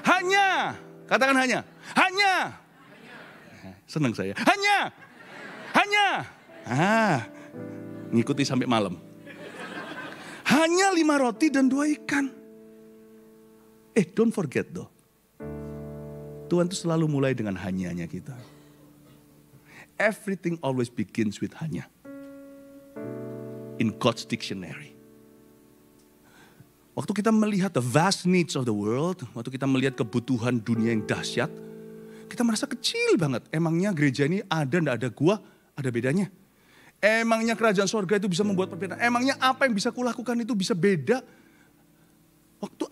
Hanya, katakan hanya. Hanya. Senang saya. Hanya. Ngikuti sampai malam. Hanya 5 roti dan 2 ikan. Don't forget though. Tuhan itu selalu mulai dengan hanyanya kita. Everything always begins with hanya. In God's dictionary. Waktu kita melihat the vast needs of the world, waktu kita melihat kebutuhan dunia yang dahsyat, kita merasa kecil banget. Emangnya gereja ini ada ndak ada gua, ada bedanya. Emangnya kerajaan sorga itu bisa membuat perbedaan. Emangnya apa yang bisa kulakukan itu bisa beda. Waktu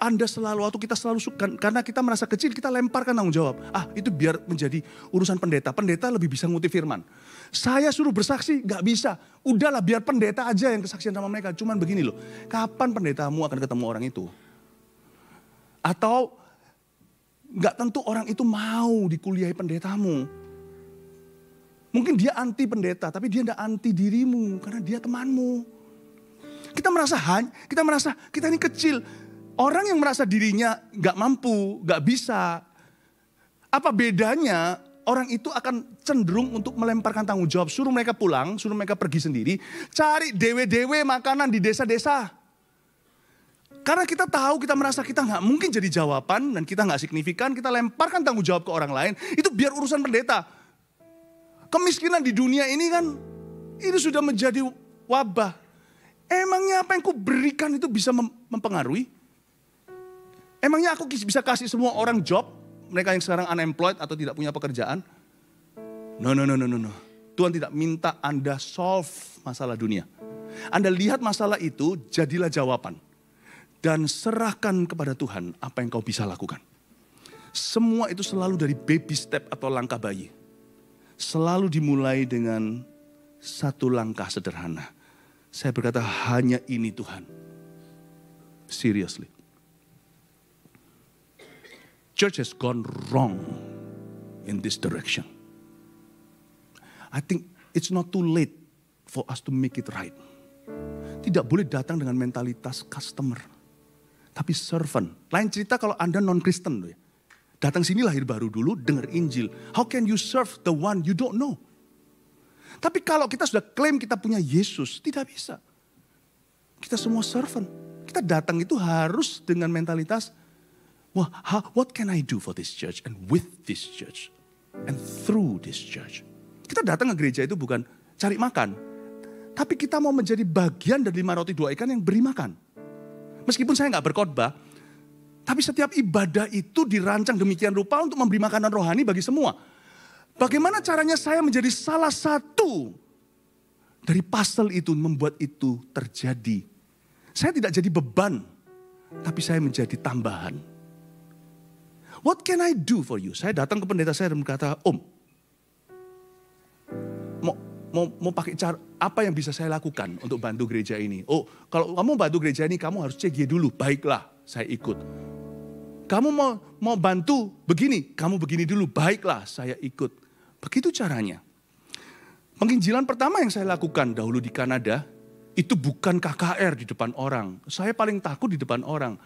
kita selalu suka, karena kita merasa kecil, kita lemparkan tanggung jawab. Itu biar menjadi urusan pendeta. Pendeta lebih bisa ngutip firman. Saya suruh bersaksi, gak bisa. Udahlah biar pendeta aja yang kesaksian sama mereka. Cuman begini loh, kapan pendetamu akan ketemu orang itu? Atau gak tentu orang itu mau dikuliahi pendetamu. Mungkin dia anti pendeta, tapi dia gak anti dirimu, karena dia temanmu. Kita merasa kita ini kecil. Orang yang merasa dirinya gak mampu, gak bisa. Apa bedanya orang itu akan cenderung untuk melemparkan tanggung jawab. Suruh mereka pulang, suruh mereka pergi sendiri. Cari dewe-dewe makanan di desa-desa. Karena kita tahu, kita merasa kita gak mungkin jadi jawaban. Dan kita gak signifikan, kita lemparkan tanggung jawab ke orang lain. Itu biar urusan pendeta. Kemiskinan di dunia ini kan, itu sudah menjadi wabah. Emangnya apa yang ku berikan itu bisa mempengaruhi? Emangnya aku bisa kasih semua orang job, mereka yang sekarang unemployed atau tidak punya pekerjaan? No. Tuhan tidak minta Anda solve masalah dunia. Anda lihat masalah itu, jadilah jawaban. Dan serahkan kepada Tuhan apa yang kau bisa lakukan. Semua itu selalu dari baby step atau langkah bayi. Selalu dimulai dengan satu langkah sederhana. Saya berkata hanya ini Tuhan. Seriously. Church has gone wrong in this direction. I think it's not too late for us to make it right. Tidak boleh datang dengan mentalitas customer, tapi servant. Lain cerita kalau Anda non-Kristen. Datang sini lahir baru dulu, dengar Injil. How can you serve the one you don't know? Tapi kalau kita sudah klaim kita punya Yesus, tidak bisa. Kita semua servant. Kita datang itu harus dengan mentalitas, what can I do for this church and with this church and through this church? Kita datang ke gereja itu bukan cari makan, tapi kita mau menjadi bagian dari 5 roti 2 ikan yang beri makan. Meskipun saya nggak berkhotbah, tapi setiap ibadah itu dirancang demikian rupa untuk memberi makanan rohani bagi semua. Bagaimana caranya saya menjadi salah satu dari puzzle itu, membuat itu terjadi. Saya tidak jadi beban, tapi saya menjadi tambahan. What can I do for you? Saya datang ke pendeta saya dan berkata, mau pakai cara apa yang bisa saya lakukan untuk bantu gereja ini? Kalau kamu bantu gereja ini, kamu harus CG dulu. Baiklah, saya ikut. Kamu mau bantu begini, kamu begini dulu. Baiklah, saya ikut. Begitu caranya. Penginjilan pertama yang saya lakukan dahulu di Kanada, itu bukan KKR di depan orang. Saya paling takut di depan orang.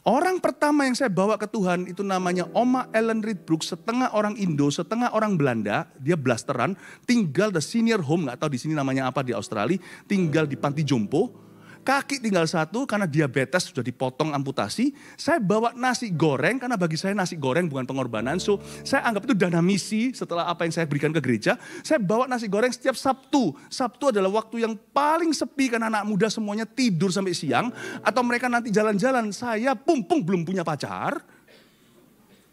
Orang pertama yang saya bawa ke Tuhan itu namanya Oma Ellen Reed Brooks, setengah orang Indo, setengah orang Belanda. Dia blasteran, tinggal di senior home, gak tahu di sini namanya apa di Australia. Tinggal di panti jompo, kaki tinggal satu karena diabetes sudah dipotong amputasi. Saya bawa nasi goreng karena bagi saya nasi goreng bukan pengorbanan. So saya anggap itu dana misi setelah apa yang saya berikan ke gereja. Saya bawa nasi goreng setiap Sabtu. Sabtu adalah waktu yang paling sepi karena anak muda semuanya tidur sampai siang. Atau mereka nanti jalan-jalan. Saya belum punya pacar.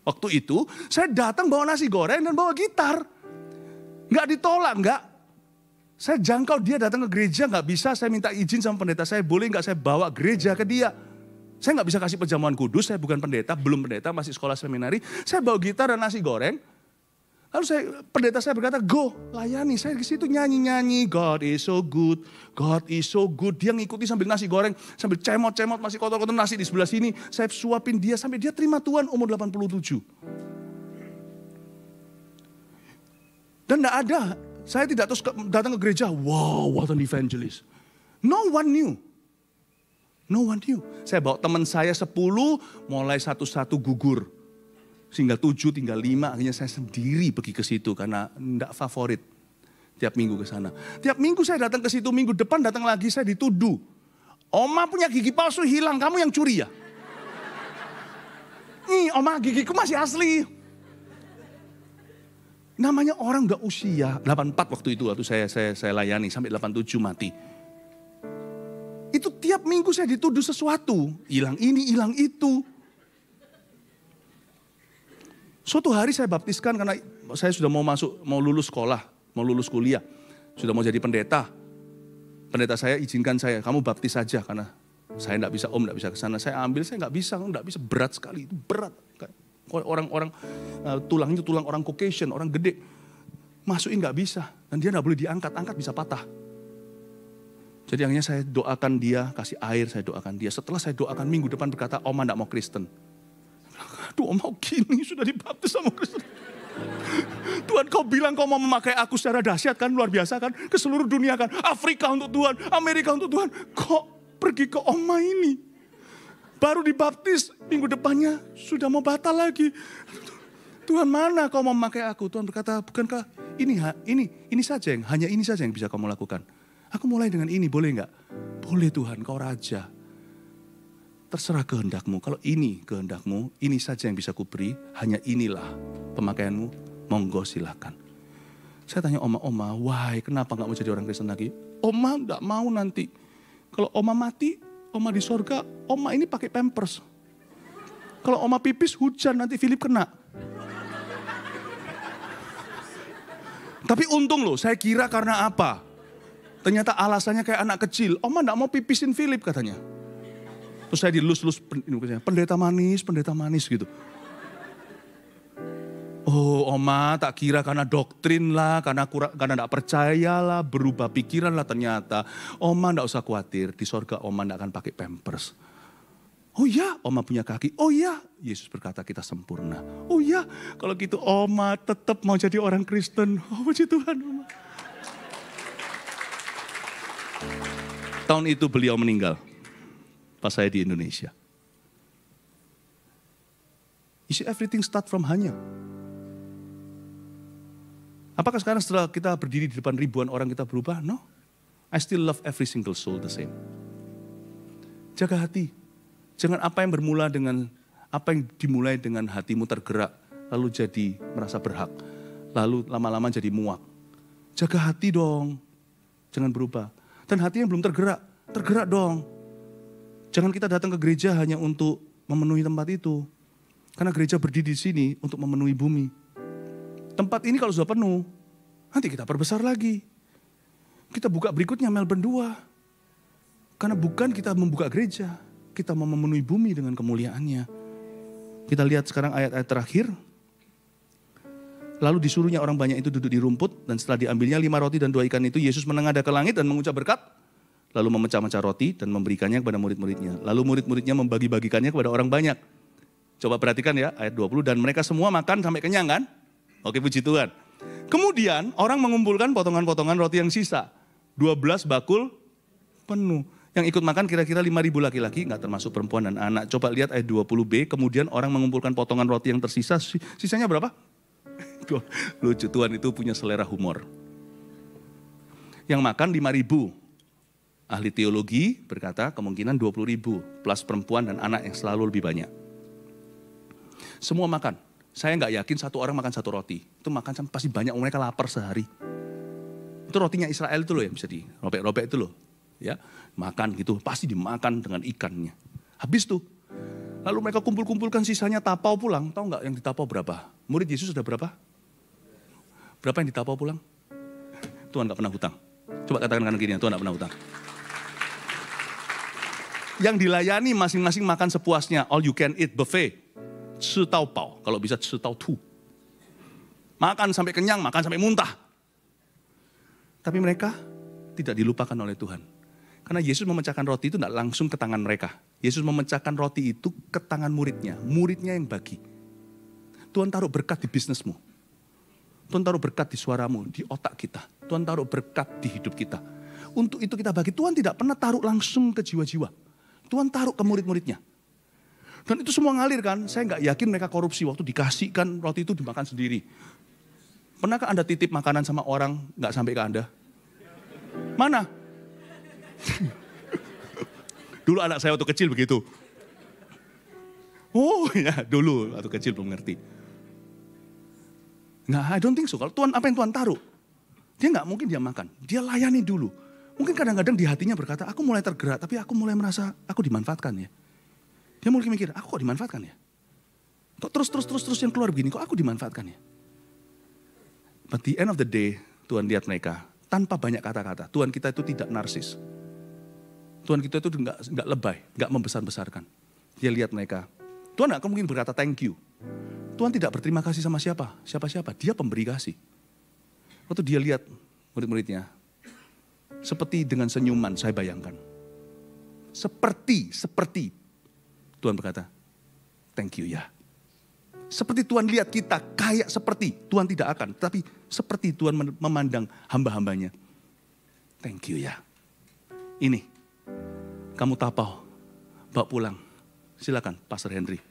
Waktu itu saya datang bawa nasi goreng dan bawa gitar. Nggak ditolak, nggak. Saya jangkau dia datang ke gereja, nggak bisa, saya minta izin sama pendeta saya, boleh nggak saya bawa gereja ke dia. Saya nggak bisa kasih perjamuan kudus, saya bukan pendeta, belum pendeta, masih sekolah seminari. Saya bawa gitar dan nasi goreng. Lalu pendeta saya berkata, go, layani. Saya di situ nyanyi-nyanyi, God is so good, God is so good. Dia ngikuti sambil nasi goreng, sambil cemot-cemot, masih kotor-kotor nasi di sebelah sini. Saya suapin dia sampai dia terima Tuhan umur 87. Dan nggak ada. Saya tidak terus datang ke gereja, wow, what an evangelist. No one knew. No one knew. Saya bawa teman saya 10, mulai satu-satu gugur. Sehingga 7, tinggal 5, akhirnya saya sendiri pergi ke situ karena enggak favorit. Tiap minggu ke sana. Tiap minggu saya datang ke situ, minggu depan datang lagi saya dituduh. Oma punya gigi palsu hilang, kamu yang curi ya? Nih, Oma gigiku masih asli. Namanya orang gak usia, 84 waktu itu, waktu saya layani, sampai 87 mati. Itu tiap minggu saya dituduh sesuatu, hilang ini, hilang itu. Suatu hari saya baptiskan karena saya sudah mau lulus sekolah, mau lulus kuliah. Sudah mau jadi pendeta. Pendeta saya izinkan saya, kamu baptis saja karena Saya enggak bisa, Om enggak bisa ke sana. Saya ambil, saya enggak bisa, berat sekali, itu berat. Orang-orang tulangnya tulang orang Caucasian, orang gede. Masukin enggak bisa, dan dia enggak boleh diangkat, angkat bisa patah. Jadi akhirnya saya doakan dia, kasih air, saya doakan dia. Setelah saya doakan minggu depan berkata, Oma enggak mau Kristen. Aduh, Oma gini sudah dibaptis sama Kristen. Tuhan, kau bilang kau mau memakai aku secara dahsyat kan, luar biasa kan, ke seluruh dunia kan, Afrika untuk Tuhan, Amerika untuk Tuhan. Kok pergi ke Oma ini? Baru dibaptis, minggu depannya sudah mau batal lagi. Tuhan, mana kau mau memakai aku? Tuhan berkata, bukankah ini saja yang, hanya ini saja yang bisa kamu lakukan. Aku mulai dengan ini, boleh enggak? Boleh Tuhan, kau raja. Terserah kehendakmu, kalau ini kehendakmu, ini saja yang bisa kuberi, hanya inilah pemakaianmu, monggo silakan. Saya tanya Oma, why, kenapa gak mau jadi orang Kristen lagi? Oma gak mau nanti. Kalau Oma mati, Oma di sorga, Oma ini pakai pampers. Kalau Oma pipis, hujan, nanti Philip kena. Tapi untung loh, saya kira karena apa? Ternyata alasannya kayak anak kecil. Oma gak mau pipisin Philip katanya. Terus saya dilus-lus, pendeta manis gitu. Oh Oma, tak kira karena doktrin lah, karena gak percaya lah, berubah pikiran lah ternyata. Oma gak usah khawatir, di sorga Oma gak akan pakai pampers. Oh iya, Oma punya kaki. Oh iya, Yesus berkata kita sempurna. Oh iya, kalau gitu Oma tetap mau jadi orang Kristen. Oh puji Tuhan Oma. Tahun itu beliau meninggal. Pas saya di Indonesia. You see, everything start from hanya. Apakah sekarang setelah kita berdiri di depan ribuan orang kita berubah? No. I still love every single soul the same. Jaga hati. Jangan apa yang dimulai dengan hatimu tergerak, lalu jadi merasa berhak. Lalu lama-lama jadi muak. Jaga hati dong. Jangan berubah. Dan hati yang belum tergerak dong. Jangan kita datang ke gereja hanya untuk memenuhi tempat itu. Karena gereja berdiri di sini untuk memenuhi bumi. Tempat ini kalau sudah penuh, nanti kita perbesar lagi. Kita buka berikutnya Melbourne 2. Karena bukan kita membuka gereja, kita mau memenuhi bumi dengan kemuliaannya. Kita lihat sekarang ayat-ayat terakhir. Lalu disuruhnya orang banyak itu duduk di rumput, dan setelah diambilnya 5 roti dan 2 ikan itu, Yesus menengadah ke langit dan mengucap berkat. Lalu memecah-mecah roti dan memberikannya kepada murid-muridnya. Lalu murid-muridnya membagi-bagikannya kepada orang banyak. Coba perhatikan ya ayat 20. Dan mereka semua makan sampai kenyang kan? Oke, puji Tuhan. Kemudian orang mengumpulkan potongan-potongan roti yang sisa. 12 bakul penuh. Yang ikut makan kira-kira 5.000 laki-laki, gak termasuk perempuan dan anak. Coba lihat ayat 20b. Kemudian orang mengumpulkan potongan roti yang tersisa. Sisanya berapa? Lucu, Tuhan itu punya selera humor. Yang makan 5.000. Ahli teologi berkata kemungkinan 20.000 plus perempuan dan anak yang selalu lebih banyak. Semua makan. Saya nggak yakin satu orang makan satu roti. Itu makan pasti banyak, mereka lapar sehari. Itu rotinya Israel itu loh yang bisa dirobek-robek itu loh. Ya, makan gitu, pasti dimakan dengan ikannya. Habis tuh. Lalu mereka kumpul-kumpulkan sisanya tapau pulang. Tahu nggak yang ditapau berapa? Murid Yesus sudah berapa? Berapa yang ditapau pulang? Tuhan nggak pernah hutang. Coba katakan kanan kirinya, Tuhan nggak pernah hutang. Yang dilayani masing-masing makan sepuasnya, all you can eat buffet. 吃到饱, kalau bisa 吃到吐. Makan sampai kenyang, makan sampai muntah. Tapi mereka tidak dilupakan oleh Tuhan. Karena Yesus memecahkan roti itu tidak langsung ke tangan mereka. Yesus memecahkan roti itu ke tangan muridnya. Muridnya yang bagi. Tuhan taruh berkat di bisnismu. Tuhan taruh berkat di suaramu, di otak kita. Tuhan taruh berkat di hidup kita. Untuk itu kita bagi. Tuhan tidak pernah taruh langsung ke jiwa-jiwa. Tuhan taruh ke murid-muridnya. Dan itu semua ngalir kan. Saya nggak yakin mereka korupsi. Waktu dikasihkan roti itu dimakan sendiri. Pernahkah Anda titip makanan sama orang nggak sampai ke Anda? Mana? Dulu anak saya waktu kecil begitu. Oh ya dulu waktu kecil belum ngerti. Nggak, I don't think so. Kalau Tuhan, apa yang Tuhan taruh? Dia nggak mungkin dia makan. Dia layani dulu. Mungkin kadang-kadang di hatinya berkata, aku mulai tergerak, tapi aku mulai merasa aku dimanfaatkan ya. Dia mulai mikir, aku kok dimanfaatkan ya? Kok terus yang keluar begini, kok aku dimanfaatkan ya? But the end of the day, Tuhan lihat mereka tanpa banyak kata-kata. Tuhan kita itu tidak narsis. Tuhan kita itu nggak lebay, nggak membesar-besarkan. Dia lihat mereka. Tuhan nggak mungkin berkata thank you. Tuhan tidak berterima kasih sama siapa-siapa. Dia pemberi kasih. Waktu dia lihat murid-muridnya, seperti dengan senyuman saya bayangkan. Seperti Tuhan berkata, thank you ya. Seperti Tuhan lihat kita kayak seperti, Tuhan tidak akan. Tapi seperti Tuhan memandang hamba-hambanya. Thank you ya. Ini, kamu tapau, bawa pulang. Silakan, Pastor Henry.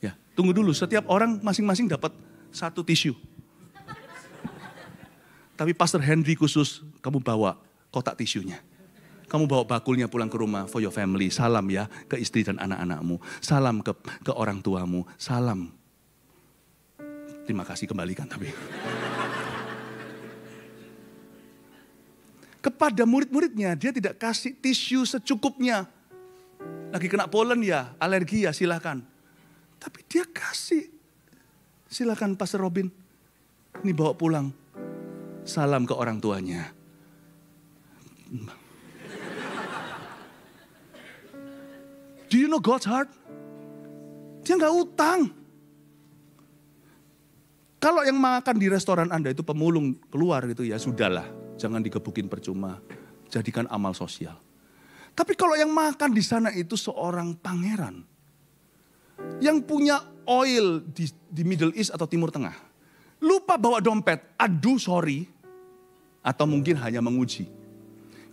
Ya, tunggu dulu, setiap orang masing-masing dapat satu tisu. Tapi Pastor Henry khusus, kamu bawa kotak tisunya. Kamu bawa bakulnya pulang ke rumah for your family. Salam ya ke istri dan anak-anakmu. Salam ke orang tuamu. Salam. Terima kasih, kembalikan tapi. Kepada murid-muridnya dia tidak kasih tisu secukupnya. Lagi kena polen ya, alergi ya silakan. Tapi dia kasih. Silakan Pastor Robin. Ini bawa pulang. Salam ke orang tuanya. Do you know God's heart? Dia nggak utang. Kalau yang makan di restoran Anda itu pemulung keluar gitu ya sudahlah. Jangan digebukin percuma. Jadikan amal sosial. Tapi kalau yang makan di sana itu seorang pangeran. Yang punya oil di Middle East atau Timur Tengah. Lupa bawa dompet. Aduh sorry. Atau mungkin hanya menguji.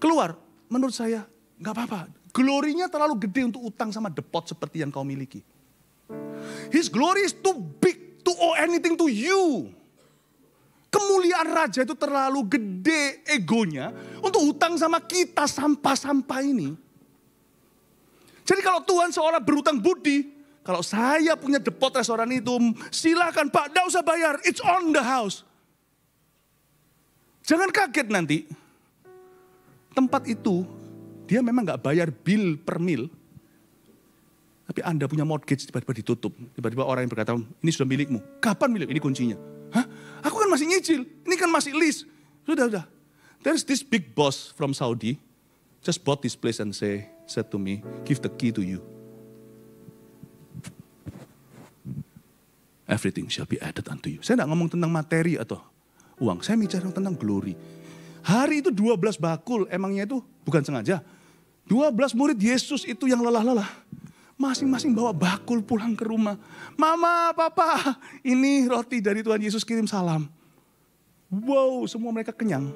Keluar. Menurut saya nggak apa-apa. Glorinya terlalu gede untuk utang sama depot seperti yang kau miliki. His glory is too big to owe anything to you. Kemuliaan raja itu terlalu gede egonya untuk utang sama kita sampah-sampah ini. Jadi kalau Tuhan seolah berutang budi, kalau saya punya depot restoran itu, silakan Pak, enggak usah bayar, it's on the house. Jangan kaget nanti, tempat itu dia memang nggak bayar bill per mil. Tapi Anda punya mortgage tiba-tiba ditutup. Tiba-tiba orang yang berkata, ini sudah milikmu. Kapan milik? Ini kuncinya. Hah? Aku kan masih nyicil. Ini kan masih lease. Sudah. There's this big boss from Saudi. Just bought this place and said to me, give the key to you. Everything shall be added unto you. Saya nggak ngomong tentang materi atau uang. Saya bicara tentang glory. Hari itu 12 bakul, emangnya itu bukan sengaja. 12 murid Yesus itu yang lelah-lelah. Masing-masing bawa bakul pulang ke rumah. Mama, papa, ini roti dari Tuhan Yesus kirim salam. Wow, semua mereka kenyang.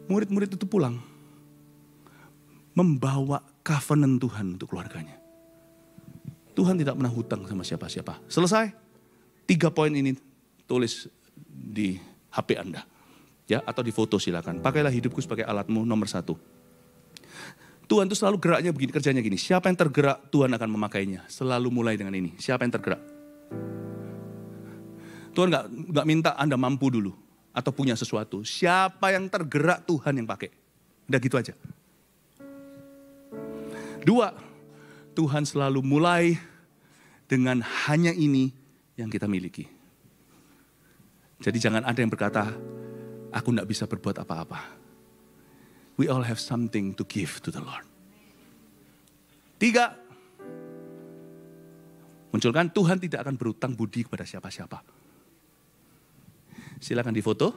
Murid-murid itu pulang. Membawa covenant Tuhan untuk keluarganya. Tuhan tidak pernah hutang sama siapa-siapa. Selesai? 3 poin ini tulis di HP Anda. Ya, atau di foto silakan. Pakailah hidupku sebagai alatmu, nomor 1. Tuhan itu selalu geraknya begini, kerjanya gini. Siapa yang tergerak, Tuhan akan memakainya. Selalu mulai dengan ini. Siapa yang tergerak? Tuhan nggak minta Anda mampu dulu. Atau punya sesuatu. Siapa yang tergerak, Tuhan yang pakai. Udah gitu aja. 2, Tuhan selalu mulai dengan hanya ini yang kita miliki. Jadi jangan ada yang berkata, aku tidak bisa berbuat apa-apa. We all have something to give to the Lord. 3, munculkan Tuhan tidak akan berutang budi kepada siapa-siapa. Silakan difoto.